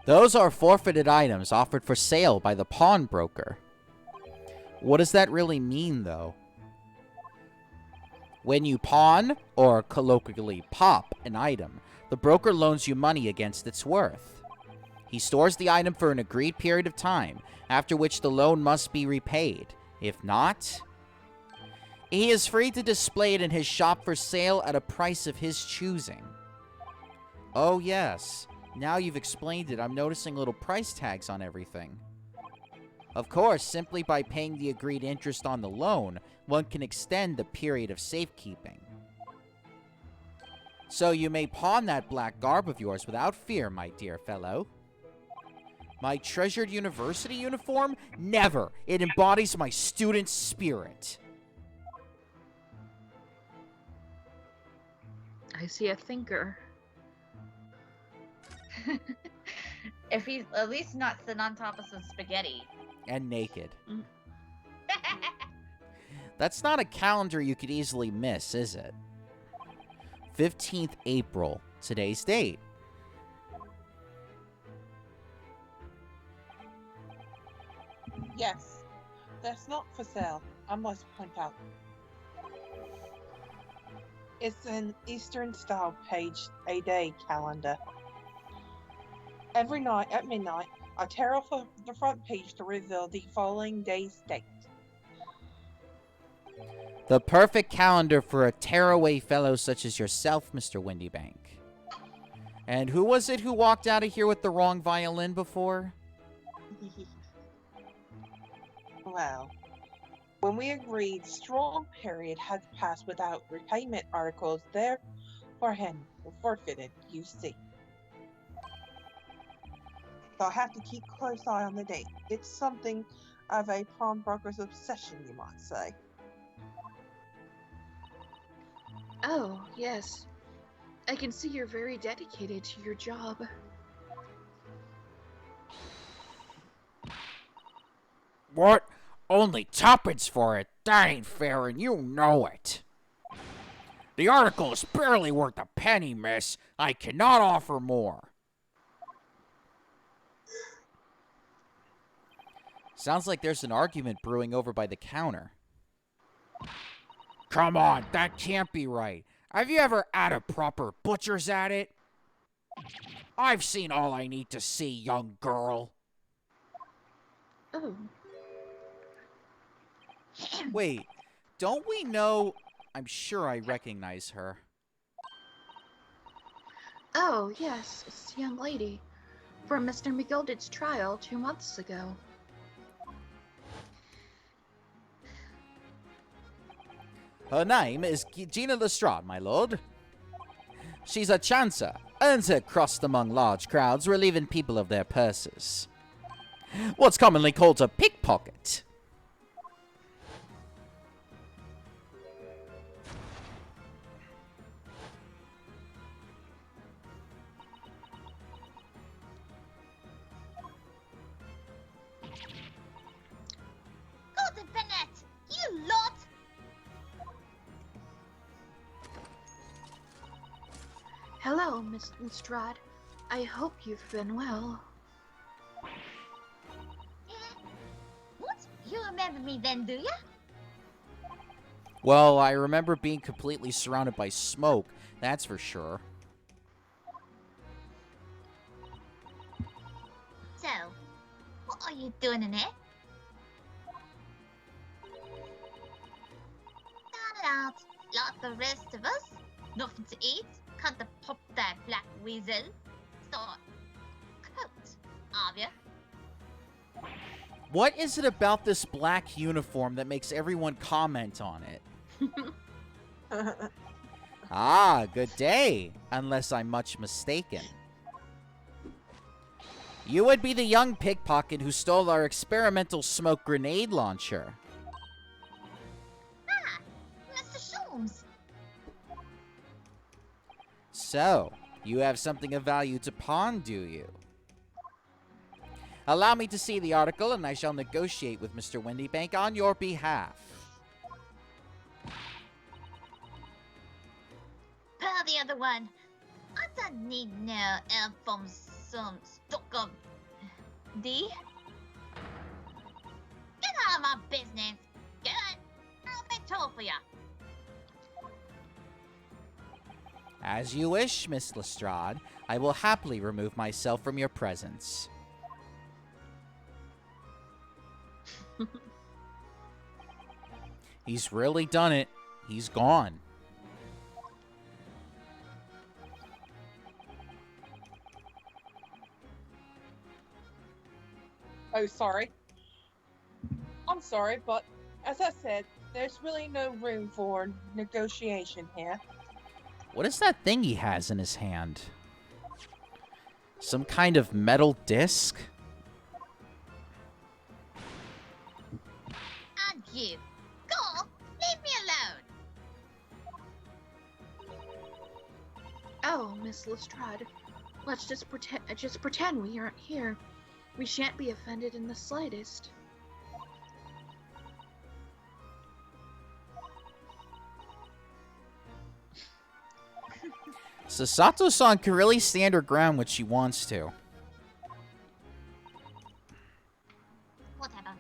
Those are forfeited items offered for sale by the pawnbroker. What does that really mean, though? When you pawn, or colloquially pop, an item, the broker loans you money against its worth. He stores the item for an agreed period of time, after which the loan must be repaid. If not, he is free to display it in his shop for sale at a price of his choosing. Oh yes, now you've explained it, I'm noticing little price tags on everything. Of course, simply by paying the agreed interest on the loan, one can extend the period of safekeeping. So you may pawn that black garb of yours without fear, my dear fellow. My treasured university uniform? Never! It embodies my student spirit. I see a thinker. If he's at least not sitting on top of some spaghetti. And naked. That's not a calendar you could easily miss, is it? 15th April, today's date. Yes, that's not for sale, I must point out. It's an Eastern style page a day calendar. Every night at midnight, I tear off the front page to reveal the following day's date. The perfect calendar for a tearaway fellow such as yourself, Mr. Windybank. And who was it who walked out of here with the wrong violin before? Well, when we agreed, strong period had passed without repayment articles there for him were forfeited, you see. So I have to keep close eye on the date. It's something of a pawnbroker's obsession, you might say. Oh, yes. I can see you're very dedicated to your job. What? Only tuppence for it? That ain't fair, and you know it. The article is barely worth a penny, miss. I cannot offer more. Sounds like there's an argument brewing over by the counter. Come on, that can't be right. Have you ever had a proper butcher's at it? I've seen all I need to see, young girl. Oh. Wait, don't we know... I'm sure I recognize her. Oh, yes, it's the young lady. From Mr. McGilded's trial 2 months ago. Her name is Gina Lestrade, my lord. She's a chancer, earns her crust among large crowds, relieving people of their purses. What's commonly called a pickpocket. Golden Finesse! Oh, Miss Lestrade, I hope you've been well. Yeah. What? You remember me then, do ya? Well, I remember being completely surrounded by smoke, that's for sure. So, what are you doing in here? Down and out, like the rest of us. Nothing to eat. Can't pop that black weasel. So, coat, are ya? What is it about this black uniform that makes everyone comment on it? Ah, good day, unless I'm much mistaken. You would be the young pickpocket who stole our experimental smoke grenade launcher. Ah, Mr. Sholmes. So, you have something of value to pawn, do you? Allow me to see the article, and I shall negotiate with Mr. Windybank on your behalf. Per the other one. I don't need no help from some stock of... D? Get out of my business. Get on. I'll make toll for ya. As you wish, Miss Lestrade. I will happily remove myself from your presence. He's really done it. He's gone. Oh, sorry. I'm sorry, but as I said, there's really no room for negotiation here. What is that thing he has in his hand? Some kind of metal disc? And you. Go. Leave me alone. Oh, Miss Lestrade, let's just pretend we aren't here. We shan't be offended in the slightest. Sasato-san can really stand her ground when she wants to. Whatever.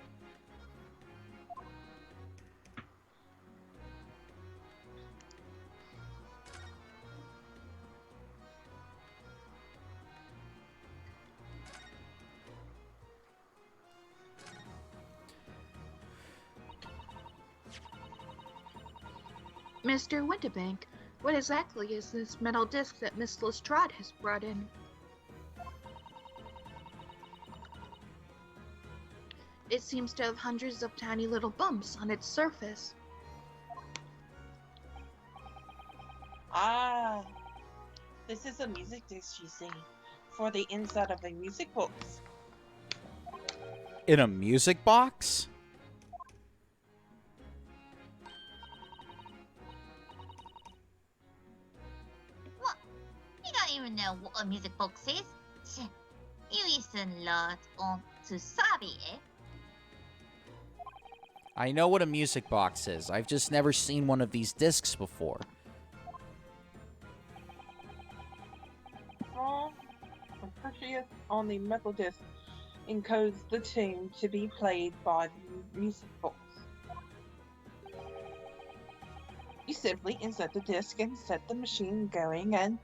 Mr. Winterbank, what exactly is this metal disc that Miss Lestrade has brought in? It seems to have hundreds of tiny little bumps on its surface. Ah, this is a music disc, you see, for the inside of a music box. In a music box? What? You don't even know what a music box is? Tch, you listen lot on to Sabi, eh? I know what a music box is. I've just never seen one of these discs before. From Perseus on the metal disc encodes the tune to be played by the music box. You simply insert the disc and set the machine going, and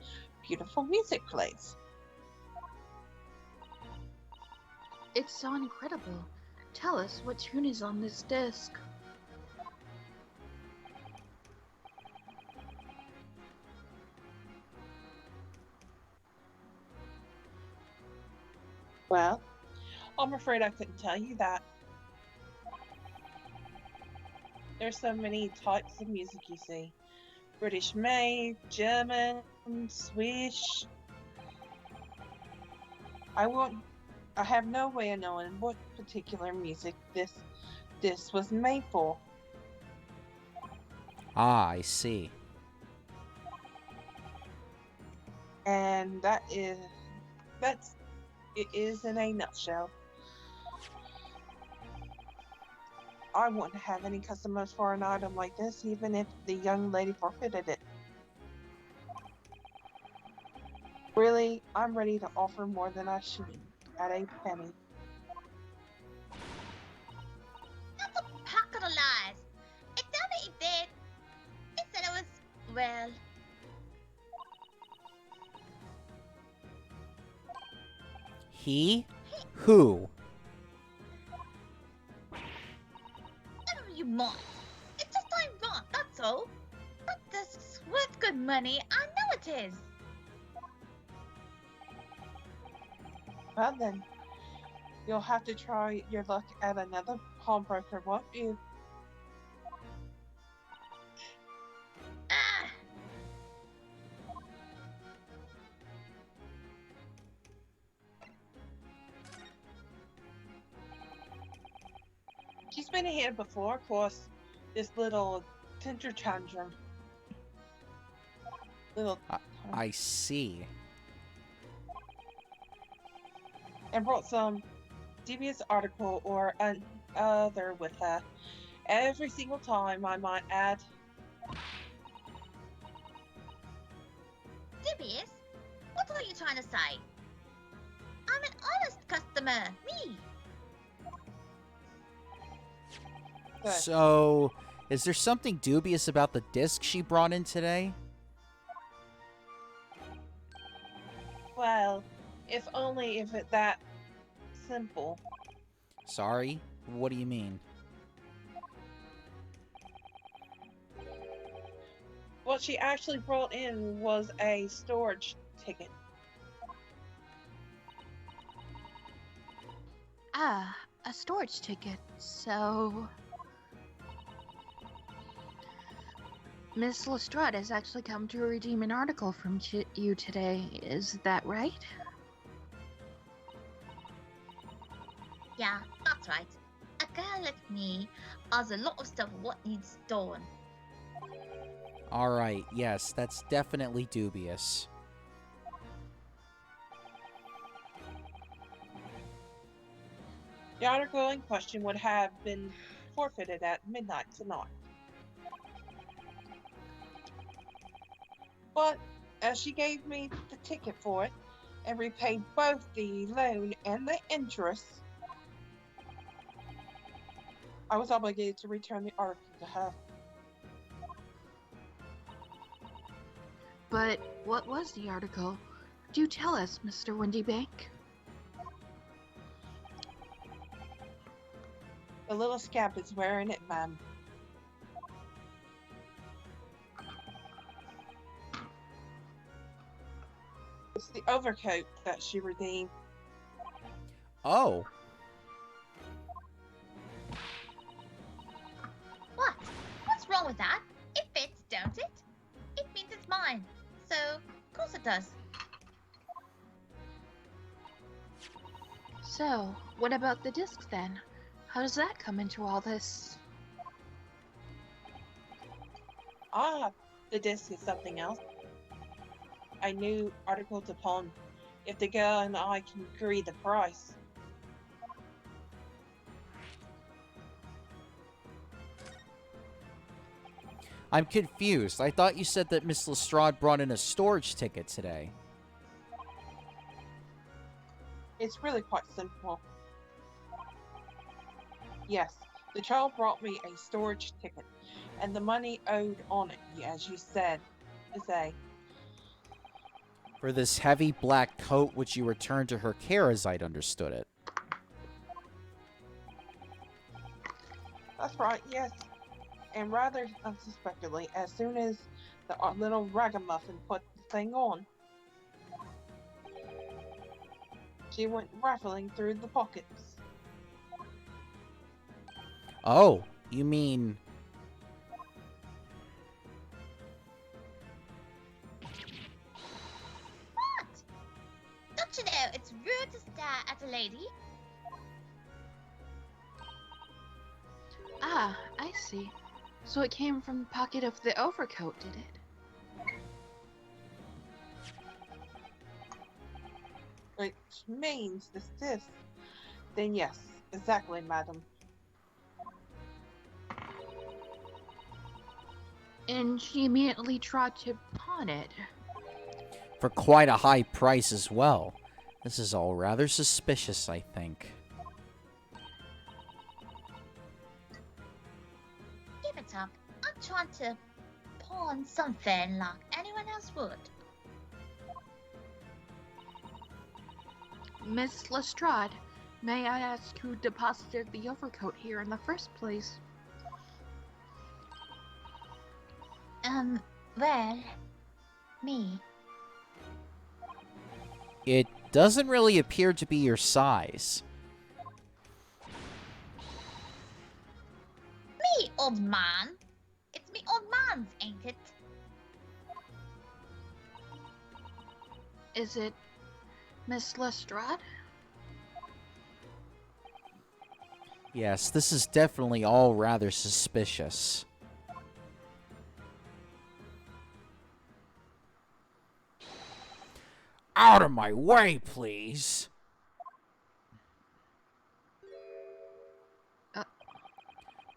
beautiful music plays. It's so incredible. Tell us what tune is on this disc. Well, I'm afraid I couldn't tell you that. There's so many types of music, you see. British made, German, Swedish. I have no way of knowing what particular music this was made for. Ah, I see. And that's it is in a nutshell. I wouldn't have any customers for an item like this, even if the young lady forfeited it. Really, I'm ready to offer more than I should at a penny. That's a packet of lies. It told me it did. It said it was, well, He? Who? whatever you want. It's just I want, that's all. But this is worth good money. I know it is. Well then, you'll have to try your luck at another pawnbroker, won't you? Ah, She's been here before, of course. This little Tinder tantrum. Little. I see. And brought some devious article or other with her. Every single time, I might add. dubious? What are you trying to say? I'm an honest customer. Me. Good. So, is there something dubious about the disc she brought in today? Well, if only if it that simple. Sorry? What do you mean? What she actually brought in was a storage ticket. Ah, a storage ticket. So, Miss Lestrade has actually come to redeem an article from you today. Is that right? Yeah, that's right. A girl like me has a lot of stuff what needs stolen. Alright, yes, that's definitely dubious. The article in question would have been forfeited at midnight tonight. But as she gave me the ticket for it and repaid both the loan and the interest, I was obligated to return the article to her. But what was the article? Do tell us, Mr. Windybank. The little scamp is wearing it, ma'am. It's the overcoat that she redeemed. Oh, What? What's wrong with that? It fits, don't it? It means it's mine. So, of course it does. So, what about the disc then? How does that come into all this? Ah, the disc is something else. A new article to pawn, if the girl and I can agree the price. I'm confused. I thought you said that Miss Lestrade brought in a storage ticket today. It's really quite simple. Yes, the child brought me a storage ticket, and the money owed on it, as you said, is a. For this heavy black coat which you returned to her care as I'd understood it. That's right, yes. And rather unsuspectedly, as soon as the little ragamuffin put the thing on, she went rifling through the pockets. Oh, you mean... What? Don't you know it's rude to stare at a lady? Ah, I see. So it came from the pocket of the overcoat, did it? Which means this. Then yes, exactly, madam. And she immediately tried to pawn it. For quite a high price as well. This is all rather suspicious, I think. Give it up. I'm trying to pawn something like anyone else would. Miss Lestrade, may I ask who deposited the overcoat here in the first place? Well, me. It doesn't really appear to be your size. Me, old man. It's me, old man's, ain't it? Is it Miss Lestrade? Yes, this is definitely all rather suspicious. Out of my way, please.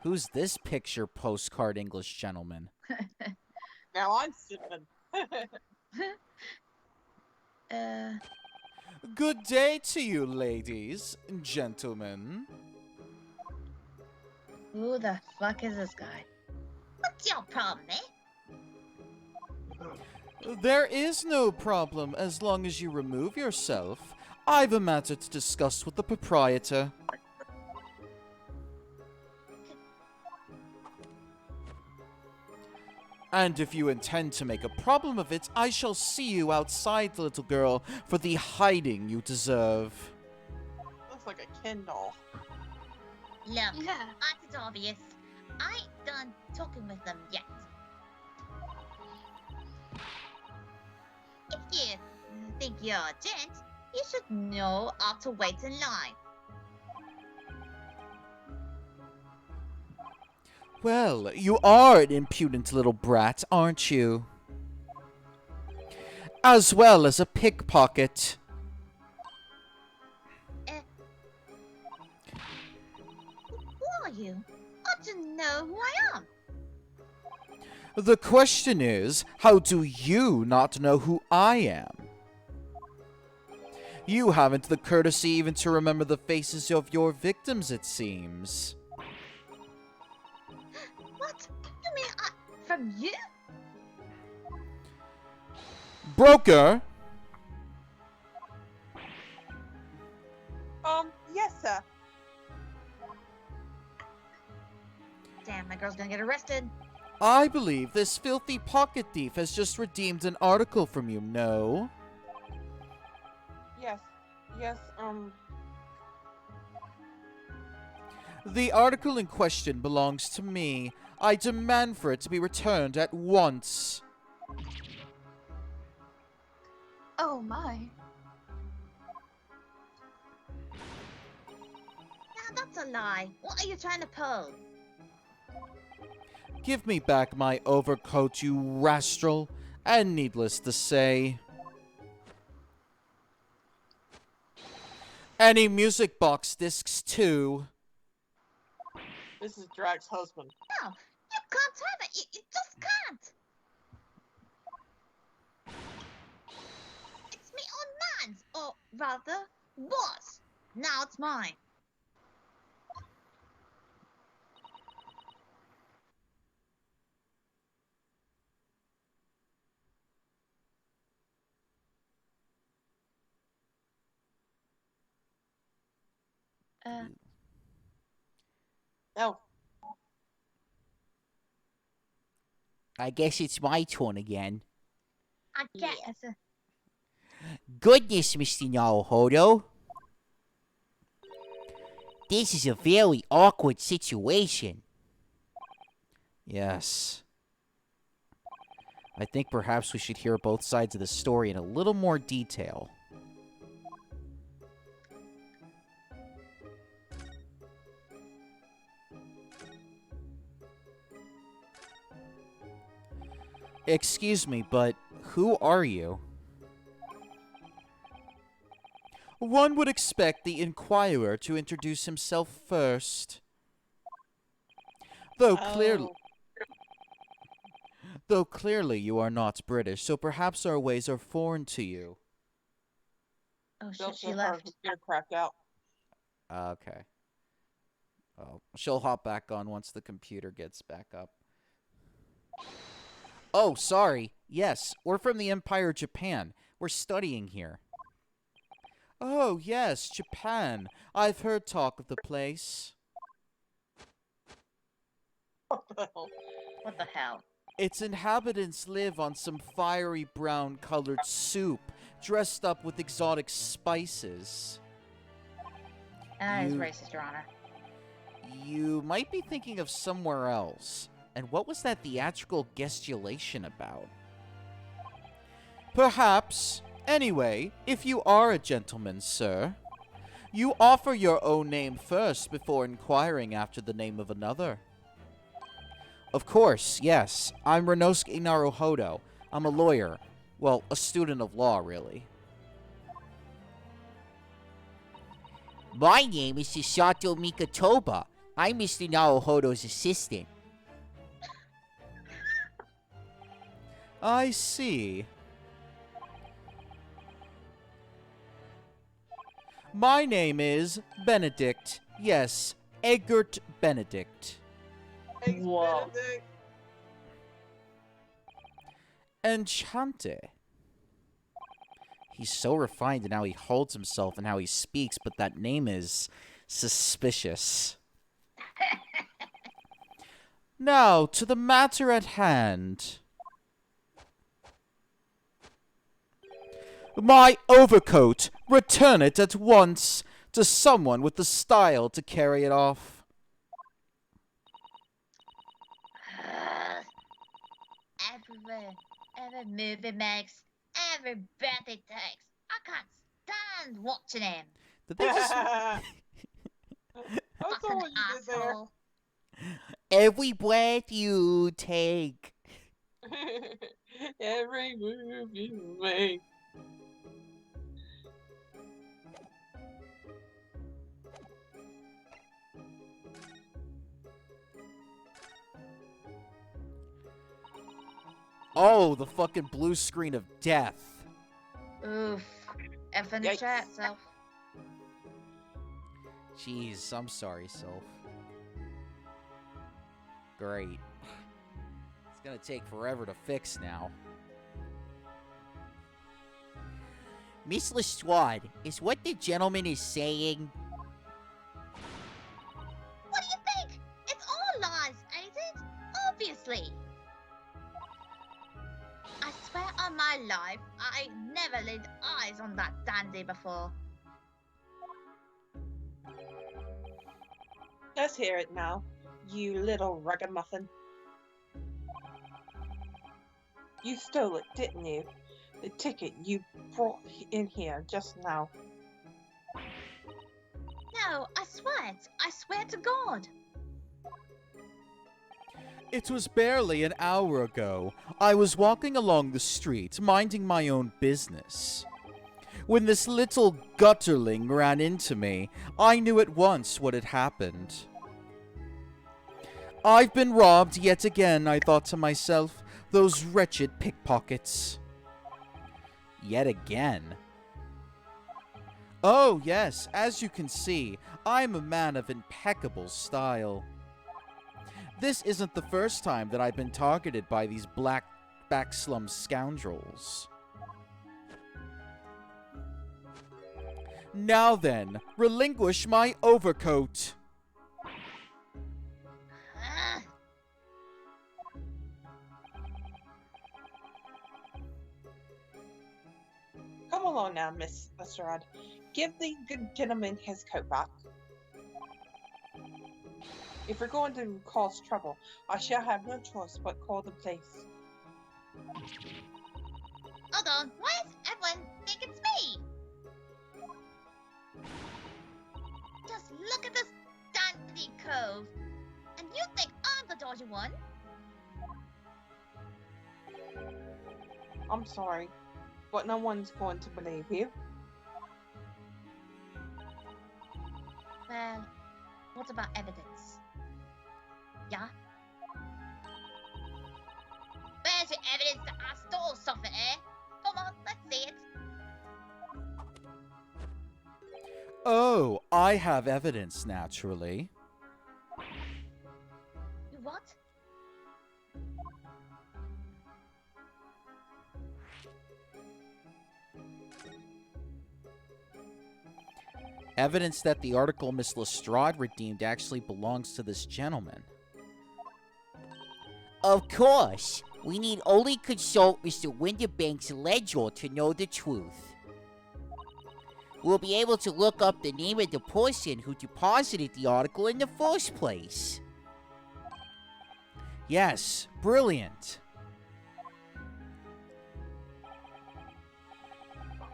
Who's this picture postcard English gentleman? Now I'm sipping. Good day to you, ladies and gentlemen. Who the fuck is this guy? What's your problem, eh? There is no problem as long as you remove yourself. I've a matter to discuss with the proprietor. And if you intend to make a problem of it, I shall see you outside, little girl, for the hiding you deserve. Looks like a Ken doll. Look, Yeah. it's obvious. I ain't done talking with them yet. If you think you're a gent, you should know how to wait in line. Well, you are an impudent little brat, aren't you? As well as a pickpocket. Who are you? I don't know who I am. The question is, how do you not know who I am? You haven't the courtesy even to remember the faces of your victims, it seems. What? You mean from you? Broker? Yes, sir. Damn, my girl's gonna get arrested. I believe this filthy pocket thief has just redeemed an article from you, no? Yes, The article in question belongs to me. I demand for it to be returned at once. Oh my. Now that's a lie. What are you trying to pull? Give me back my overcoat, you rascal, and needless to say, any music box discs too. this is Drag's husband. No, you can't have it. You just can't. It's me own man's, or rather, was. Now it's mine. Oh, I guess it's my turn again. I guess. Goodness, Mr. Naruhodo. This is a very awkward situation. Yes. I think perhaps we should hear both sides of the story in a little more detail. Excuse me, but who are you? One would expect the Inquirer to introduce himself first. Though Though clearly you are not British, so perhaps our ways are foreign to you. Oh Still shit, she should her left. computer cracked out. Okay. Oh, she'll hop back on once the computer gets back up. Oh, sorry. Yes, we're from the Empire of Japan. We're studying here. Oh, yes, Japan. I've heard talk of the place. What the hell? What the hell? Its inhabitants live on some fiery brown-colored soup, dressed up with exotic spices. That is You- racist, Your Honor. You might be thinking of somewhere else. And what was that theatrical gesticulation about? Perhaps. Anyway, if you are a gentleman, sir, you offer your own name first before inquiring after the name of another. Of course, yes. I'm Renosuke Naruhodo. I'm a lawyer. Well, a student of law, really. My name is Shisato Mikatoba. I'm Mr. Naruhodo's assistant. I see. My name is Benedict. Yes, Eggert Benedict. Thanks, Whoa. Benedict. Enchante. He's so refined in how he holds himself and how he speaks, but that name is suspicious. Now, to the matter at hand. My overcoat! Return it at once to someone with the style to carry it off. Everywhere, every movie makes, every bet he takes. I can't stand watching him. Did they just... That's Fucking all you did there. asshole. Every breath you take. Every move you make. Oh, the fucking blue screen of death. Oof. F in the Yikes. chat, self. Jeez, I'm sorry, Soph. Great. It's gonna take forever to fix now. Miss Lestrade, is what the gentleman is saying? What do you think? It's all lies, ain't it? Obviously. I swear on my life, I never laid eyes on that dandy before. Let's hear it now, you little ragamuffin. You stole it, didn't you? The ticket you brought in here just now. No, I swear it. I swear to God. It was barely an hour ago. I was walking along the street, minding my own business. When this little gutterling ran into me, I knew at once what had happened. I've been robbed yet again, I thought to myself. Those wretched pickpockets. Yet again. Oh, yes, as you can see, I'm a man of impeccable style. This isn't the first time that I've been targeted by these black backslum scoundrels. Now then, relinquish my overcoat. Ah, Come along now, Miss Lestrade. Give the good gentleman his coat back. If you're going to cause trouble, I shall have no choice but call the police. hold on. Why does everyone think it's me? Just look at this dandy cove. And you think I'm the dodgy one? I'm sorry, but no one's going to believe you. Well, what about evidence? Yeah? Where's stole something, eh? Come on, let's see it. Oh, I have evidence, naturally. You what? Evidence that the article Miss Lestrade redeemed actually belongs to this gentleman. Of course. We need only consult Mr. Windibank's ledger to know the truth. We'll be able to look up the name of the person who deposited the article in the first place. Yes, brilliant.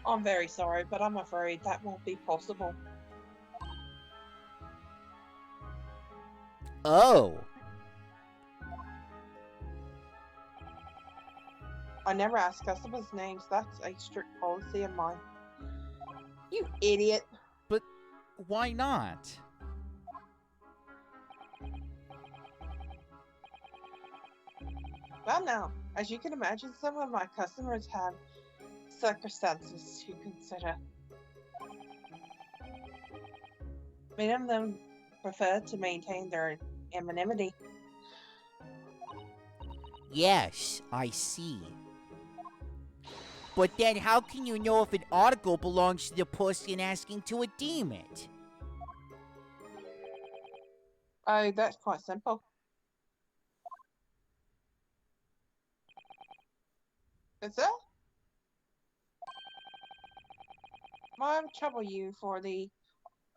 I'm very sorry, but I'm afraid that won't be possible. Oh. I never ask customers' names. That's a strict policy of mine. You idiot. Why not? Well, now, as you can imagine, some of my customers have circumstances to consider. Many of them prefer to maintain their anonymity. Yes, I see. But then how can you know if an article belongs to the person asking to redeem it? Oh, that's quite simple. Is that? Might trouble you for the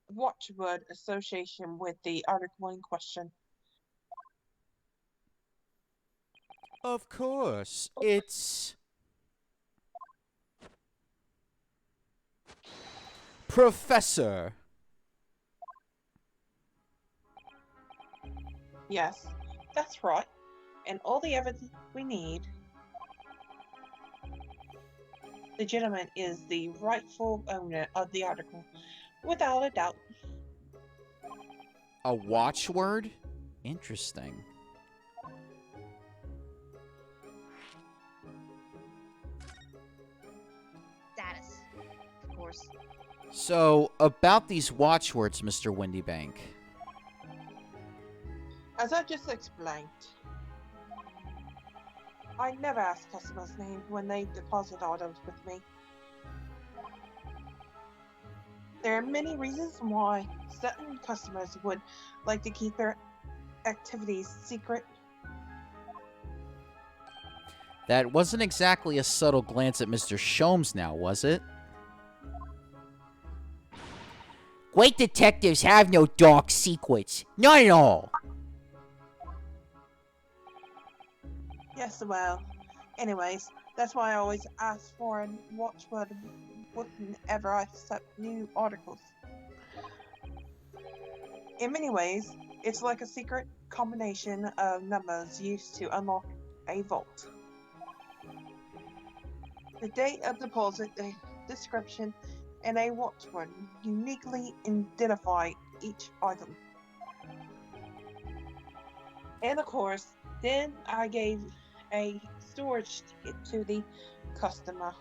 watchword association with the article in question. Of course, it's... Professor. Yes, that's right. And all the evidence we need. The gentleman is the rightful owner of the article, without a doubt. A watchword? Interesting. Status. Of course. So, about these watchwords, Mr. Windibank. As I just explained, I never ask customers' names when they deposit orders with me. There are many reasons why certain customers would like to keep their activities secret. That wasn't exactly a subtle glance at Mr. Sholmes now, was it? Great detectives have no dark secrets. Not at all. Yes, well, anyways, that's why I always ask for a watchword whenever I accept new articles. In many ways, it's like a secret combination of numbers used to unlock a vault. The date of deposit, a description, and a watchword uniquely identify each item. And of course, then I gave a storage ticket to the customer.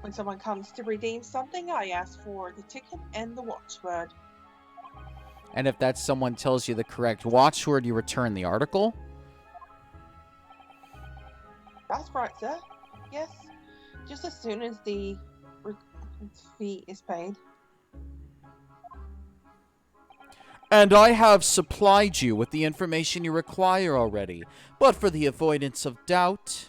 When someone comes to redeem something, I ask for the ticket and the watchword. And if that someone tells you the correct watchword, you return the article? That's right, sir. Yes, just as soon as the fee is paid. And I have supplied you with the information you require already, but for the avoidance of doubt,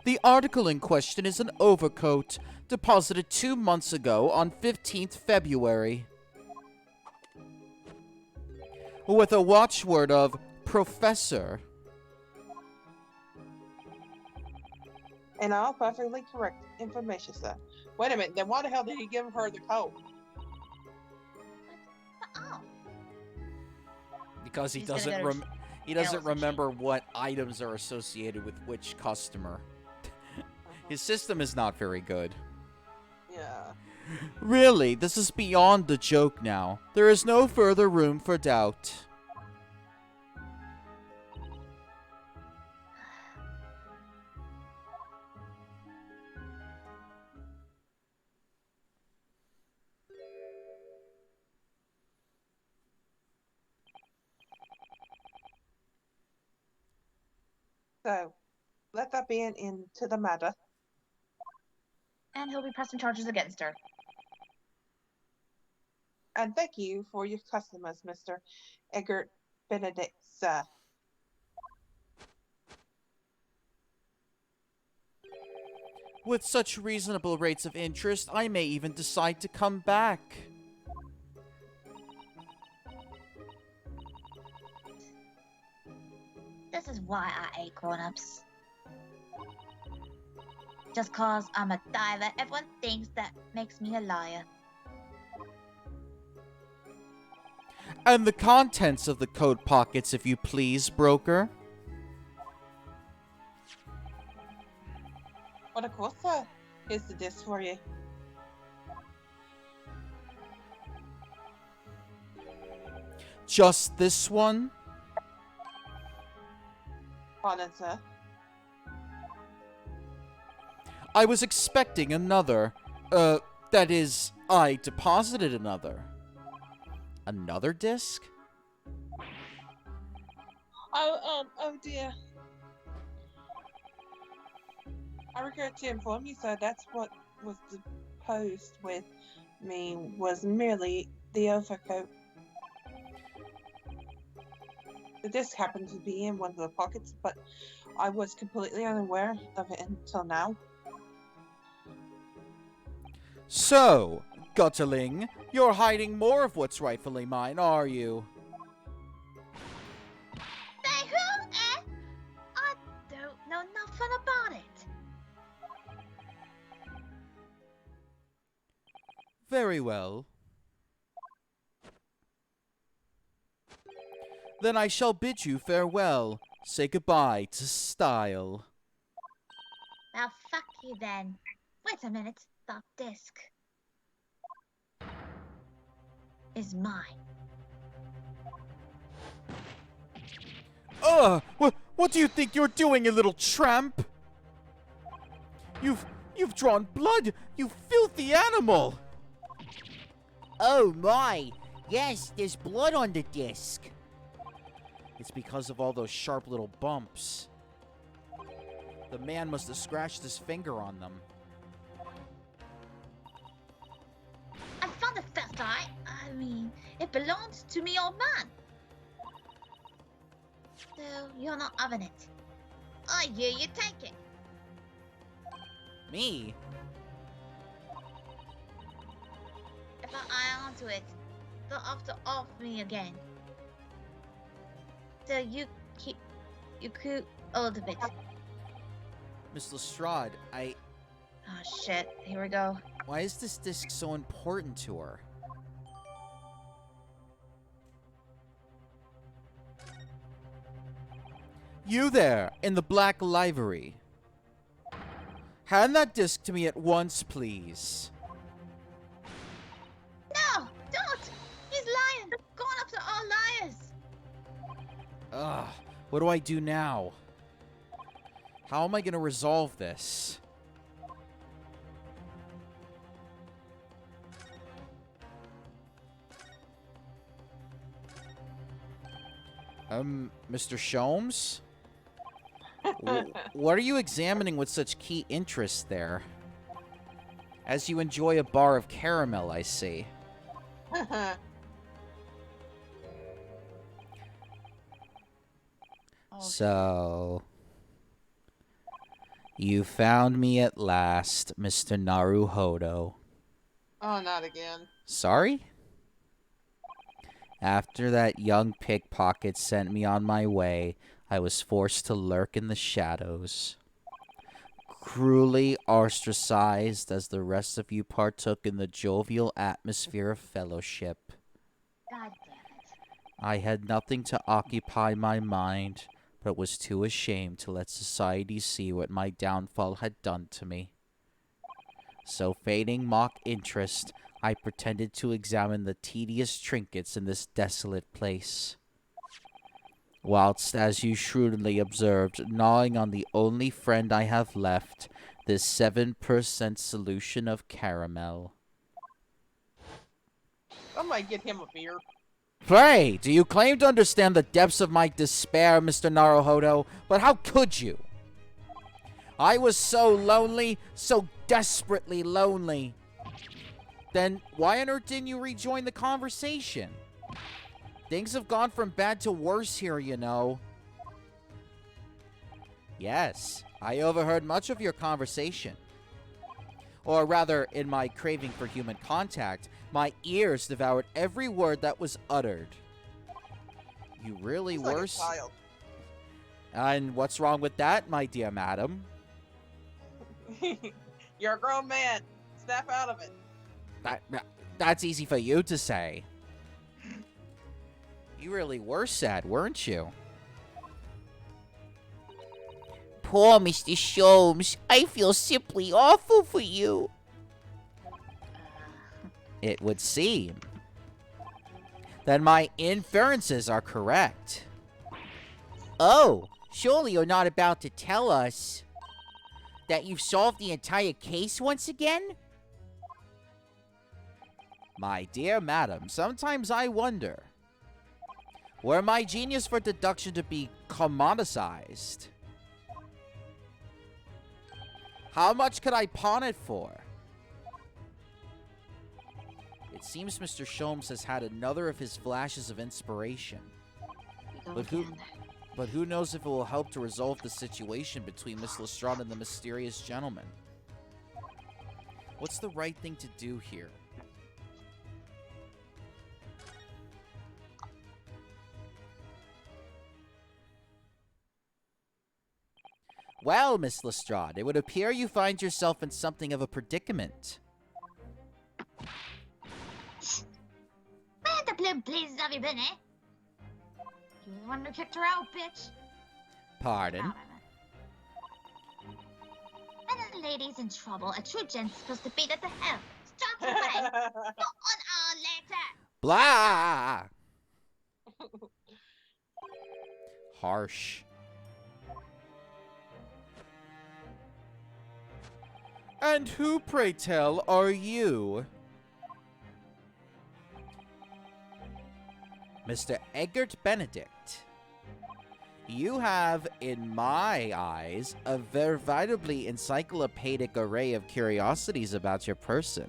the article in question is an overcoat deposited 2 months ago on 15th February. With a watchword of Professor. And all perfectly correct information, sir. Wait a minute, then why the hell did he give her the code? Oh, Because he He's gonna doesn't go to he doesn't sales remember what items are associated with which customer. His system is not very good. Yeah. Really, this is beyond the joke now. There is no further room for doubt. So, let that be an end to the matter. And he'll be pressing charges against her. And thank you for your customers, Mr. Eggert Benedict, sir. With such reasonable rates of interest, I may even decide to come back. This is why I hate grown-ups. Just cause I'm a diver, everyone thinks that makes me a liar. And the contents of the coat pockets, if you please, broker. But of course, sir. Here's the disc for you. Just this one? Pardon, sir. I was expecting another. That is, I deposited another. Another disc? Oh dear. I regret to inform you, sir, that's what was deposed with me was merely the overcoat. The disc happened to be in one of the pockets, but I was completely unaware of it until now. So, Gutterling, you're hiding more of what's rightfully mine, are you? Say who, eh? I don't know nothing about it. Very well. Then I shall bid you farewell. Say goodbye to style. Now fuck you then. Wait a minute, that disc is mine. Ugh! What do you think you're doing, you little tramp? You've drawn blood, you filthy animal! Oh my! Yes, there's blood on the disc. It's because of all those sharp little bumps. The man must have scratched his finger on them. I found the first eye. I mean, it belongs to me old man. So you're not having it. I hear you take it. Me? If I eye onto it, they'll have to off me again. So you keep hold of it. Miss Lestrade, Oh shit, here we go. why is this disc so important to her? You there, in the black livery. Hand that disc to me at once, please. No, don't! He's lying! Going up to all liars! Ugh, what do I do now? How am I gonna resolve this? Mr. Sholmes? What are you examining with such key interest there? As you enjoy a bar of caramel, I see. So... You found me at last, Mr. Naruhodo. Oh, not again. Sorry? After that young pickpocket sent me on my way, I was forced to lurk in the shadows. Cruelly ostracized as the rest of you partook in the jovial atmosphere of fellowship. God damn it. I had nothing to occupy my mind, but was too ashamed to let society see what my downfall had done to me. So feigning mock interest, I pretended to examine the tedious trinkets in this desolate place. Whilst, as you shrewdly observed, gnawing on the only friend I have left, this 7% solution of caramel. I might get him a beer. Pray, do you claim to understand the depths of my despair, Mr. Naruhodo? But how could you? I was so lonely, so desperately lonely. Then why on earth didn't you rejoin the conversation? Things have gone from bad to worse here, you know. Yes, I overheard much of your conversation. Or rather, in my craving for human contact, my ears devoured every word that was uttered. You really He's were... like a child. And what's wrong with that, my dear madam? You're a grown man. Snap out of it. That's easy for you to say. You really were sad, weren't you? Poor Mr. Sholmes. I feel simply awful for you. It would seem. Then my inferences are correct. Oh, surely you're not about to tell us that you've solved the entire case once again? My dear madam, sometimes I wonder, were my genius for deduction to be commoditized, how much could I pawn it for? It seems Mr. Sholmes has had another of his flashes of inspiration. But who knows if it will help to resolve the situation between Miss Lestrade and the mysterious gentleman. What's the right thing to do here? Well, Miss Lestrade, it would appear you find yourself in something of a predicament. Where the blue blazes have you been, eh? You the one who kicked her out, bitch. Pardon? When a lady's in trouble, a true gent's supposed to beat her to hell. Stop away. Not on our letter. Blah! Harsh. And who, pray tell, are you? Mr. Egbert Benedict. You have, in my eyes, a veritably encyclopedic array of curiosities about your person.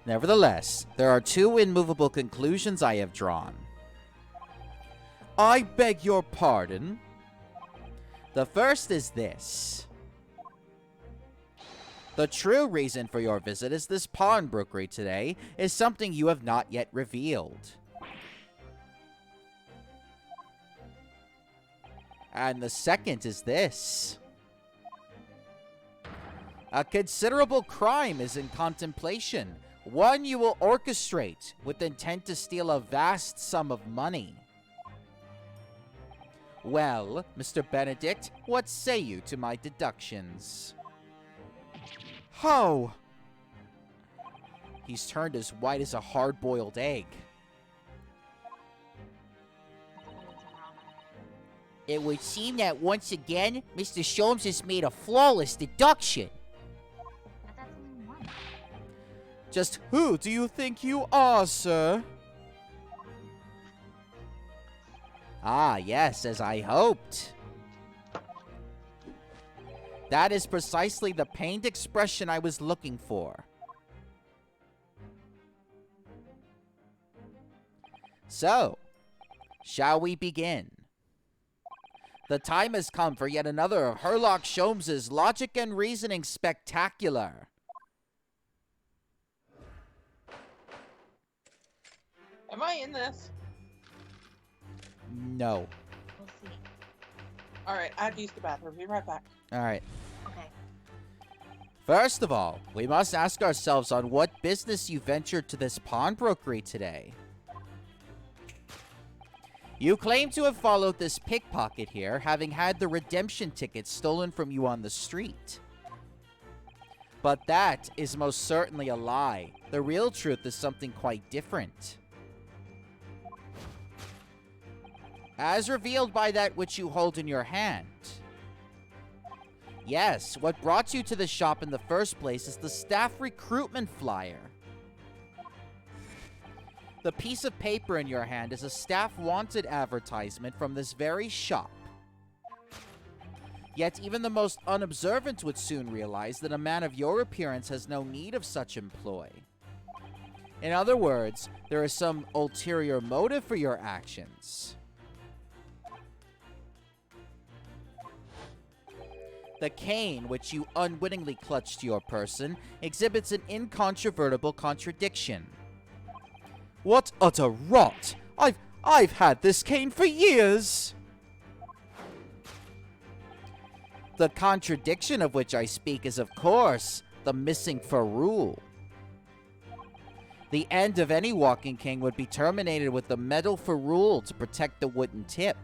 Nevertheless, there are two immovable conclusions I have drawn. I beg your pardon. The first is this. The true reason for your visit is this pawnbrokery today is something you have not yet revealed. And the second is this. A considerable crime is in contemplation, one you will orchestrate with intent to steal a vast sum of money. Well, Mr. Benedict, what say you to my deductions? How? He's turned as white as a hard-boiled egg. It would seem that once again, Mr. Sholmes has made a flawless deduction. But that's only one. Just who do you think you are, sir? Ah, yes, as I hoped. That is precisely the pained expression I was looking for. So, shall we begin? The time has come for yet another of Herlock Sholmes' logic and reasoning spectacular. Am I in this? No. We'll see. Alright, I have to use the bathroom. Be right back. Alright. Okay. First of all, we must ask ourselves on what business you ventured to this pawnbrokery today. You claim to have followed this pickpocket here, having had the redemption ticket stolen from you on the street. But that is most certainly a lie. The real truth is something quite different. As revealed by that which you hold in your hand. Yes, what brought you to the shop in the first place is the staff recruitment flyer. The piece of paper in your hand is a staff wanted advertisement from this very shop. Yet even the most unobservant would soon realize that a man of your appearance has no need of such employ. In other words, there is some ulterior motive for your actions. The cane, which you unwittingly clutched to your person, exhibits an incontrovertible contradiction. What utter rot! I've had this cane for years! The contradiction of which I speak is, of course, the missing ferrule. The end of any walking cane would be terminated with the metal ferrule to protect the wooden tip.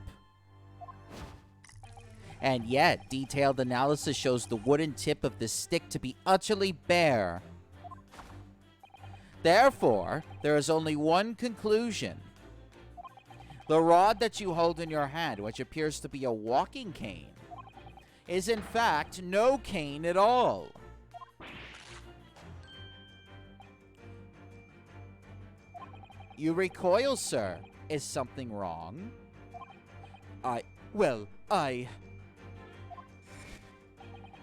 And yet, detailed analysis shows the wooden tip of the stick to be utterly bare. Therefore, there is only one conclusion. The rod that you hold in your hand, which appears to be a walking cane, is in fact no cane at all. You recoil, sir. Is something wrong?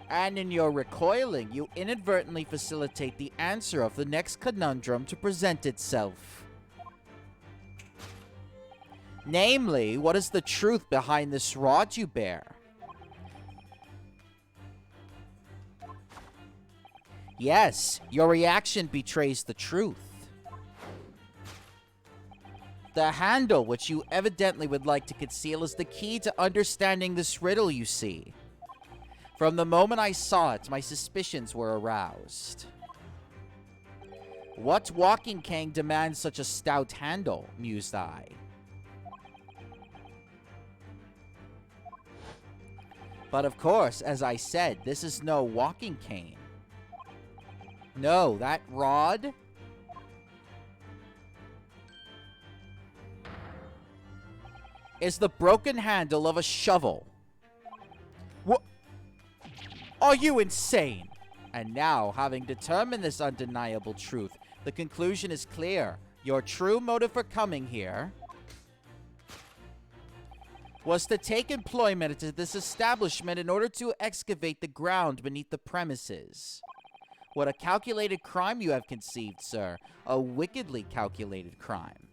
And in your recoiling, you inadvertently facilitate the answer of the next conundrum to present itself. Namely, what is the truth behind this rod you bear? Yes, your reaction betrays the truth. The handle, which you evidently would like to conceal, is the key to understanding this riddle, you see. From the moment I saw it, my suspicions were aroused. What walking cane demands such a stout handle, mused I. But of course, as I said, this is no walking cane. No, that rod is the broken handle of a shovel. What? Are you insane? And now, having determined this undeniable truth, the conclusion is clear. Your true motive for coming here was to take employment at this establishment in order to excavate the ground beneath the premises. What a calculated crime you have conceived, sir. A wickedly calculated crime.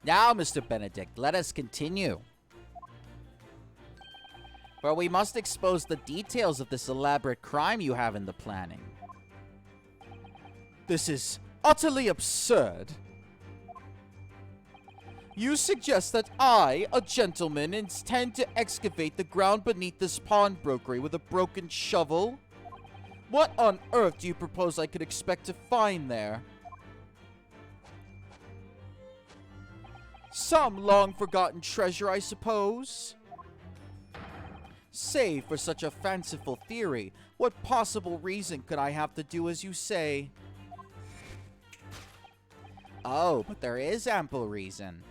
Now, Mr. Benedict, let us continue. For we must expose the details of this elaborate crime you have in the planning. This is utterly absurd. You suggest that I, a gentleman, intend to excavate the ground beneath this pawnbrokery with a broken shovel? What on earth do you propose I could expect to find there? Some long-forgotten treasure, I suppose? Save for such a fanciful theory, what possible reason could I have to do as you say? Oh, but there is ample reason.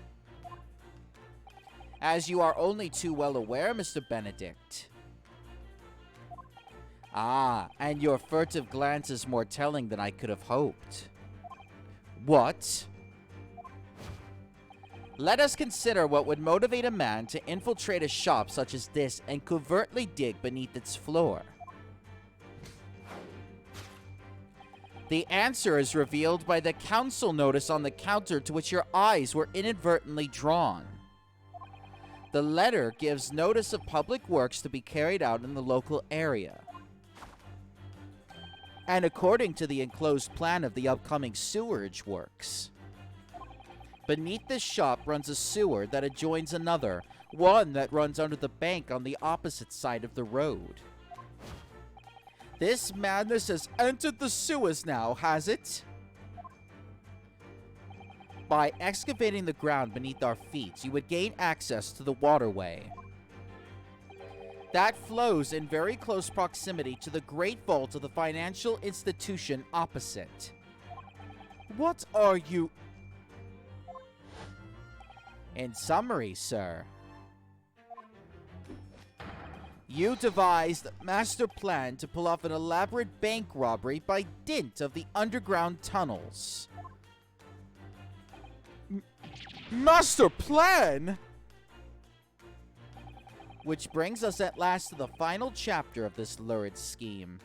As you are only too well aware, Mr. Benedict. Ah, and your furtive glance is more telling than I could have hoped. What? Let us consider what would motivate a man to infiltrate a shop such as this and covertly dig beneath its floor. The answer is revealed by the council notice on the counter to which your eyes were inadvertently drawn. The letter gives notice of public works to be carried out in the local area. And according to the enclosed plan of the upcoming sewerage works, beneath this shop runs a sewer that adjoins another, one that runs under the bank on the opposite side of the road. This madness has entered the sewers now, has it? By excavating the ground beneath our feet, you would gain access to the waterway. That flows in very close proximity to the great vault of the financial institution opposite. What are you... In summary, sir, you devised a master plan to pull off an elaborate bank robbery by dint of the underground tunnels. Master plan? Which brings us at last to the final chapter of this lurid scheme.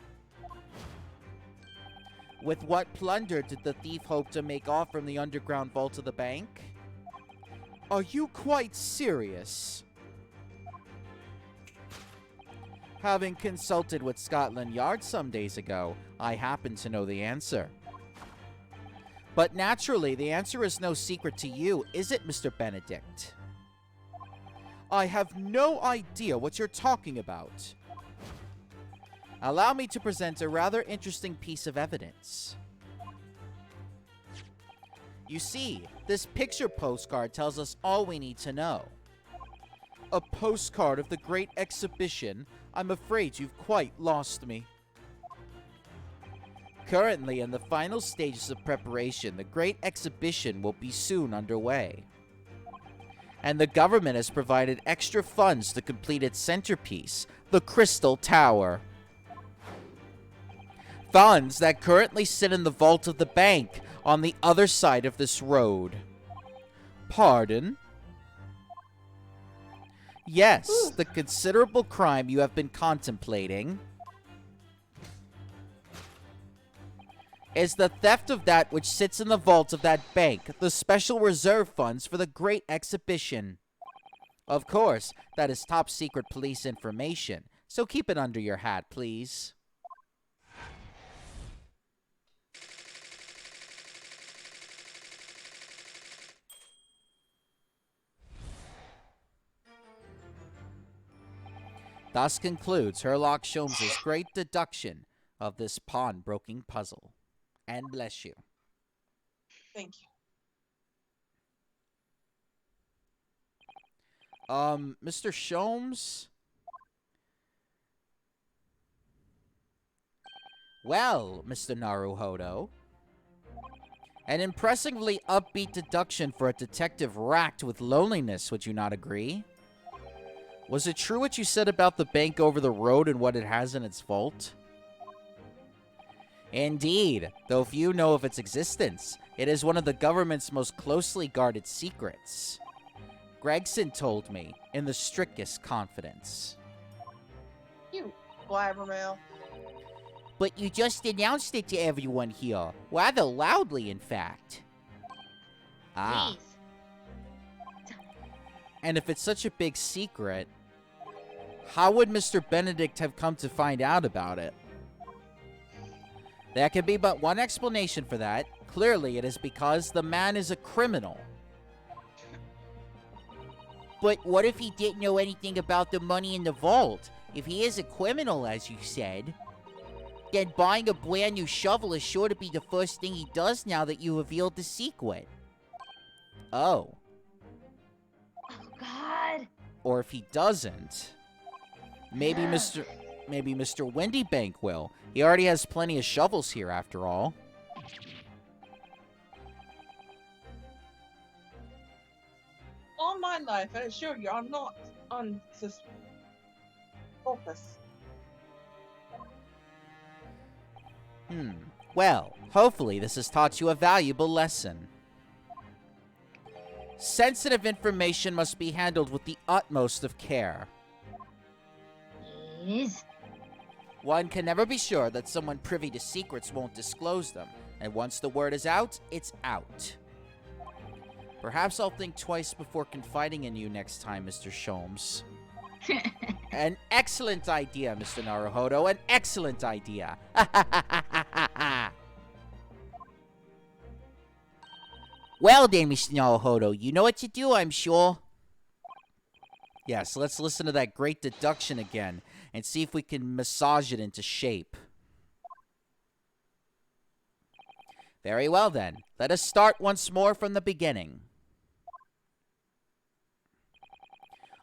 With what plunder did the thief hope to make off from the underground vault of the bank? Are you quite serious? Having consulted with Scotland Yard some days ago, I happen to know the answer. But naturally, the answer is no secret to you, is it, Mr. Benedict? I have no idea what you're talking about. Allow me to present a rather interesting piece of evidence. You see, this picture postcard tells us all we need to know. A postcard of the Great Exhibition? I'm afraid you've quite lost me. Currently in the final stages of preparation, the Great Exhibition will be soon underway. And the government has provided extra funds to complete its centerpiece, the Crystal Tower. Funds that currently sit in the vault of the bank on the other side of this road. Pardon? Yes, the considerable crime you have been contemplating is the theft of that which sits in the vault of that bank, the special reserve funds for the Great Exhibition. Of course, that is top secret police information, so keep it under your hat, please. Thus concludes Herlock Sholmes' great deduction of this pawnbroking puzzle. And bless you. Thank you. Mr. Sholmes? Well, Mr. Naruhodo. An impressively upbeat deduction for a detective racked with loneliness, would you not agree? Was it true what you said about the bank over the road and what it has in its vault? Indeed, though few know of its existence, it is one of the government's most closely guarded secrets. Gregson told me, in the strictest confidence. You blabbermouth. But you just announced it to everyone here. Rather loudly, in fact. Ah, Please. and if it's such a big secret, how would Mr. Benedict have come to find out about it? There can be but one explanation for that. Clearly, it is because the man is a criminal. But what if he didn't know anything about the money in the vault? If he is a criminal, as you said, then buying a brand new shovel is sure to be the first thing he does now that you revealed the secret. Oh. Oh, God. Or if he doesn't, maybe Mr. Windybank will. He already has plenty of shovels here, after all. All my life, I assure you, I'm not on this purpose. Well, hopefully this has taught you a valuable lesson. Sensitive information must be handled with the utmost of care. Yes. One can never be sure that someone privy to secrets won't disclose them, and once the word is out, it's out. Perhaps I'll think twice before confiding in you next time, Mr. Sholmes. An excellent idea, Mr. Naruhodo, an excellent idea. Well then, Mr. Naruhodo, you know what to do, I'm sure. Yes, let's listen to that great deduction again and see if we can massage it into shape. Very well then. Let us start once more from the beginning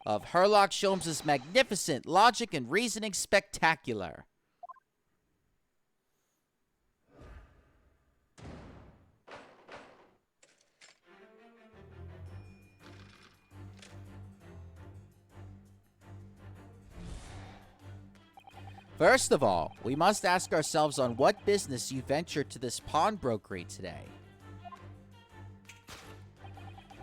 of Herlock Sholmes' magnificent logic and reasoning spectacular. First of all, we must ask ourselves on what business you ventured to this pawnbrokery today.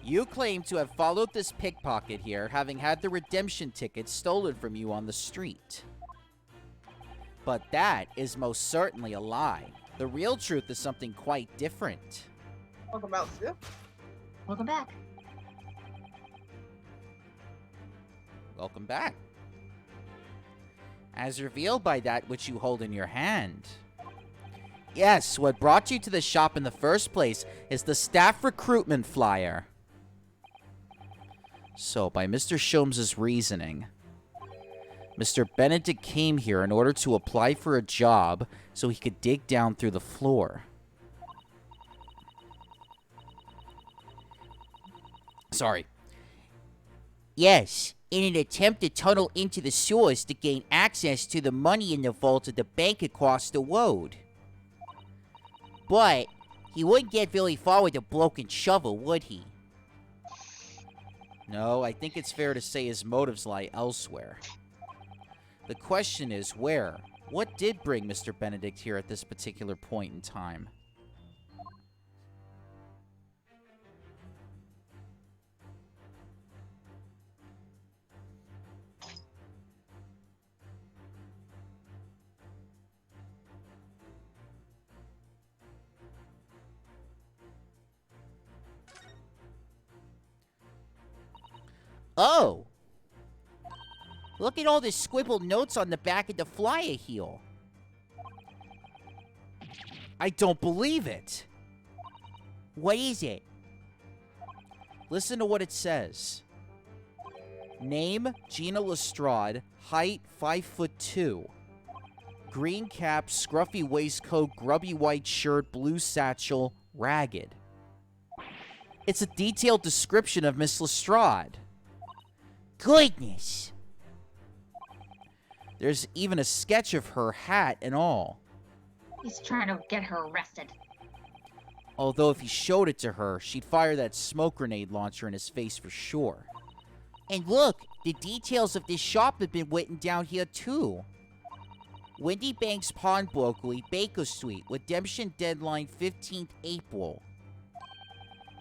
You claim to have followed this pickpocket here, having had the redemption ticket stolen from you on the street. But that is most certainly a lie. The real truth is something quite different. Welcome out, Stu. Welcome back. Welcome back. As revealed by that which you hold in your hand. Yes, what brought you to the shop in the first place is the staff recruitment flyer. So, by Mr. Sholmes' reasoning, Mr. Benedict came here in order to apply for a job so he could dig down through the floor. Sorry. Yes, in an attempt to tunnel into the sewers to gain access to the money in the vault of the bank across the road. But he wouldn't get very far with a broken shovel, would he? No, I think it's fair to say his motives lie elsewhere. The question is, where? What did bring Mr. Benedict here at this particular point in time? Oh! Look at all the scribbled notes on the back of the flyer here. I don't believe it! What is it? Listen to what it says. Name, Gina Lestrade, height 5'2". Green cap, scruffy waistcoat, grubby white shirt, blue satchel, ragged. It's a detailed description of Miss Lestrade. Goodness! There's even a sketch of her hat and all. He's trying to get her arrested. Although if he showed it to her, she'd fire that smoke grenade launcher in his face for sure. And look, the details of this shop have been written down here too. Windy Banks Pawnbrokery, Baker Street, redemption deadline 15th April.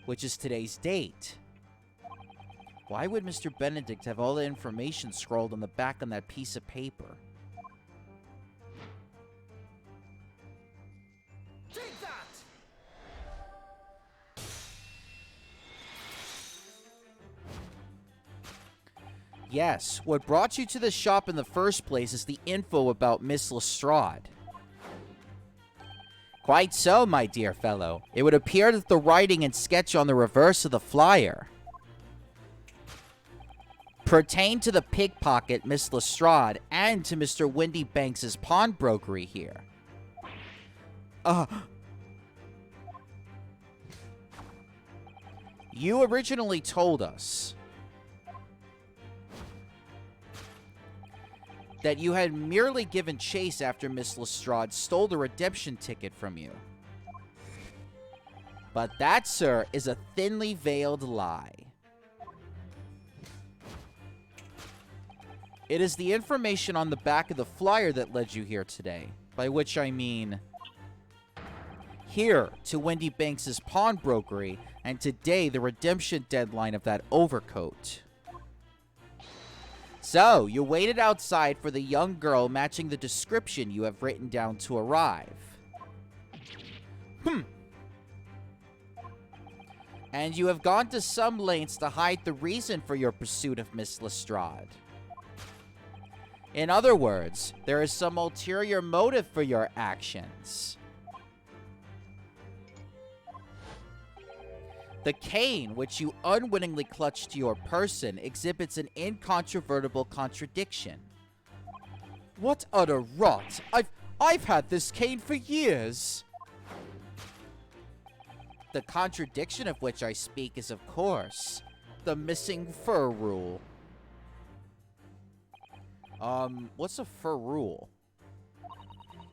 Which is today's date. Why would Mr. Benedict have all the information scrawled on the back on that piece of paper? Take that! Yes, what brought you to the shop in the first place is the info about Miss Lestrade. Quite so, my dear fellow. It would appear that the writing and sketch on the reverse of the flyer pertain to the pickpocket, Miss Lestrade, and to Mr. Windy Banks' pawnbrokery here. You originally told us that you had merely given chase after Miss Lestrade stole the redemption ticket from you. But that, sir, is a thinly veiled lie. It is the information on the back of the flyer that led you here today. By which I mean here to Windy Banks' pawnbrokery, and today the redemption deadline of that overcoat. So, you waited outside for the young girl matching the description you have written down to arrive. And you have gone to some lengths to hide the reason for your pursuit of Miss Lestrade. In other words, there is some ulterior motive for your actions. The cane, which you unwittingly clutched to your person, exhibits an incontrovertible contradiction. What utter rot! I've had this cane for years! The contradiction of which I speak is, of course, the missing fur rule. What's a fur rule?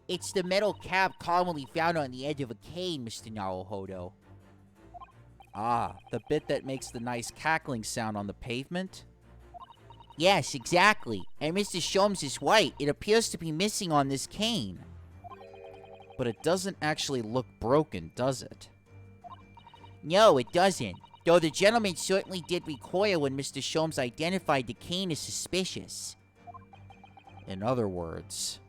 It's the metal cap commonly found on the edge of a cane, Mr. Naruhodo. Ah, the bit that makes the nice cackling sound on the pavement? Yes, exactly. And Mr. Sholmes is right. It appears to be missing on this cane. But it doesn't actually look broken, does it? No, it doesn't. Though the gentleman certainly did recoil when Mr. Sholmes identified the cane as suspicious. In other words,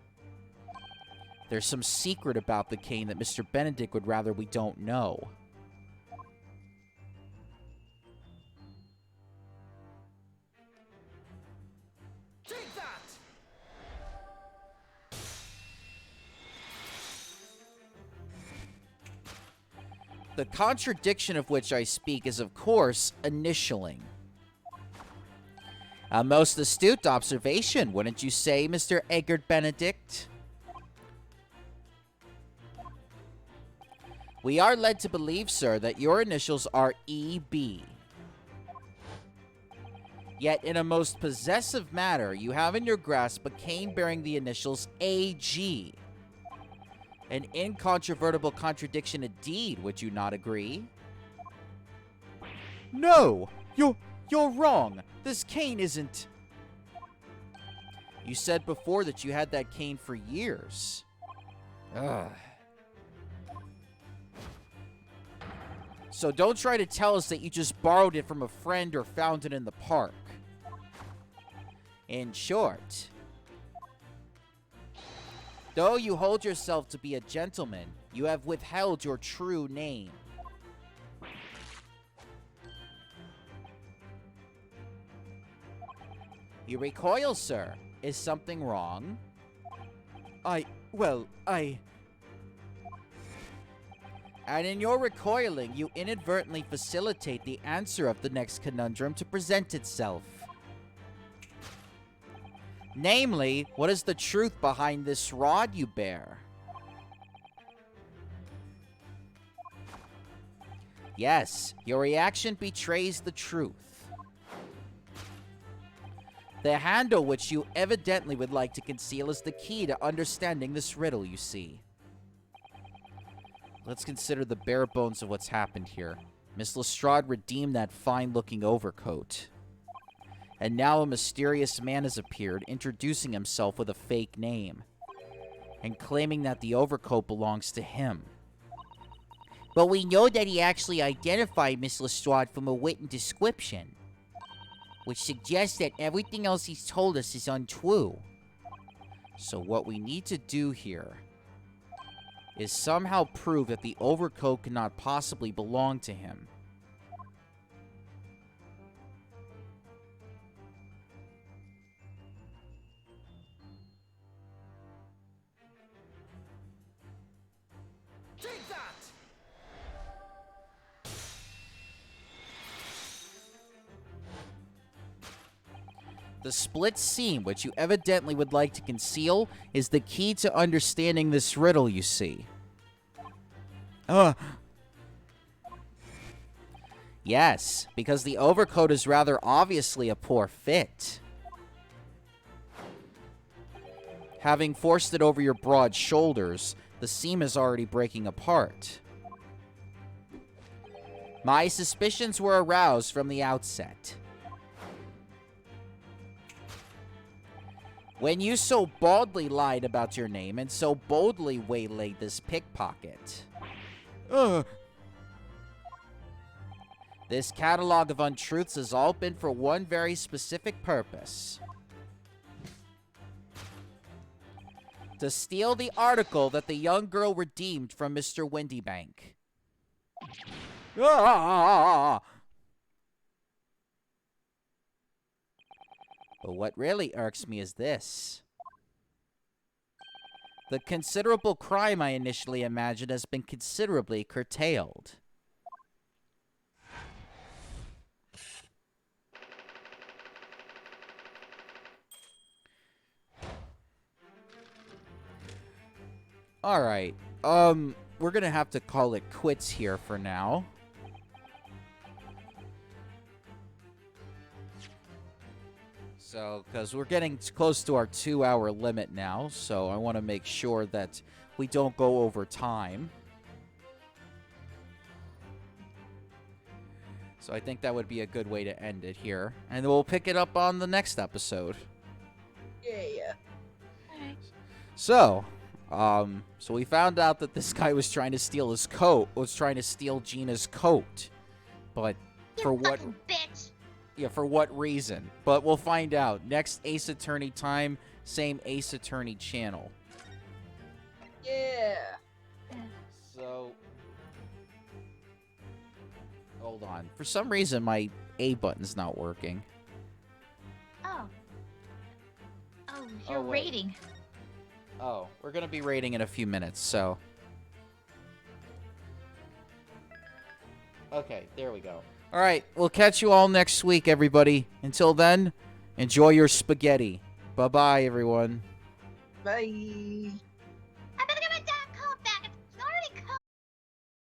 there's some secret about the cane that Mr. Benedict would rather we don't know. Take that! The contradiction of which I speak is, of course, initialing. A most astute observation, wouldn't you say, Mr. Eggert Benedict? We are led to believe, sir, that your initials are E.B. Yet, in a most possessive matter, you have in your grasp a cane bearing the initials A.G. An incontrovertible contradiction indeed, would you not agree? No! You're wrong! This cane isn't... You said before that you had that cane for years. Ugh. So don't try to tell us that you just borrowed it from a friend or found it in the park. In short, though you hold yourself to be a gentleman, you have withheld your true name. You recoil, sir. Is something wrong? And in your recoiling, you inadvertently facilitate the answer of the next conundrum to present itself. Namely, what is the truth behind this rod you bear? Yes, your reaction betrays the truth. The handle which you evidently would like to conceal is the key to understanding this riddle, you see. Let's consider the bare bones of what's happened here. Miss Lestrade redeemed that fine-looking overcoat. And now a mysterious man has appeared, introducing himself with a fake name, and claiming that the overcoat belongs to him. But we know that he actually identified Miss Lestrade from a written description, which suggests that everything else he's told us is untrue. So what we need to do here is somehow prove that the overcoat cannot possibly belong to him. Take that! The split seam, which you evidently would like to conceal, is the key to understanding this riddle, you see. Yes, because the overcoat is rather obviously a poor fit. Having forced it over your broad shoulders, the seam is already breaking apart. My suspicions were aroused from the outset. When you so baldly lied about your name and so boldly waylaid this pickpocket. This catalog of untruths has all been for one very specific purpose. To steal the article that the young girl redeemed from Mr. Windybank. But what really irks me is this. The considerable crime I initially imagined has been considerably curtailed. Alright, we're gonna have to call it quits here for now. So, because we're getting close to our 2-hour limit now, so I want to make sure that we don't go over time. So I think that would be a good way to end it here. And we'll pick it up on the next episode. Yeah. So, so we found out that this guy was trying to steal his coat, was trying to steal Gina's coat. But You for what, fucking bitch. yeah, for what reason? But we'll find out. Next Ace Attorney time, same Ace Attorney channel. Yeah. So, hold on. For some reason, my A button's not working. Oh. Oh, you're wait. rating. Oh, we're going to be rating in a few minutes, so. Okay, there we go. All right, we'll catch you all next week, everybody. Until then, enjoy your spaghetti. Bye-bye, everyone. Bye.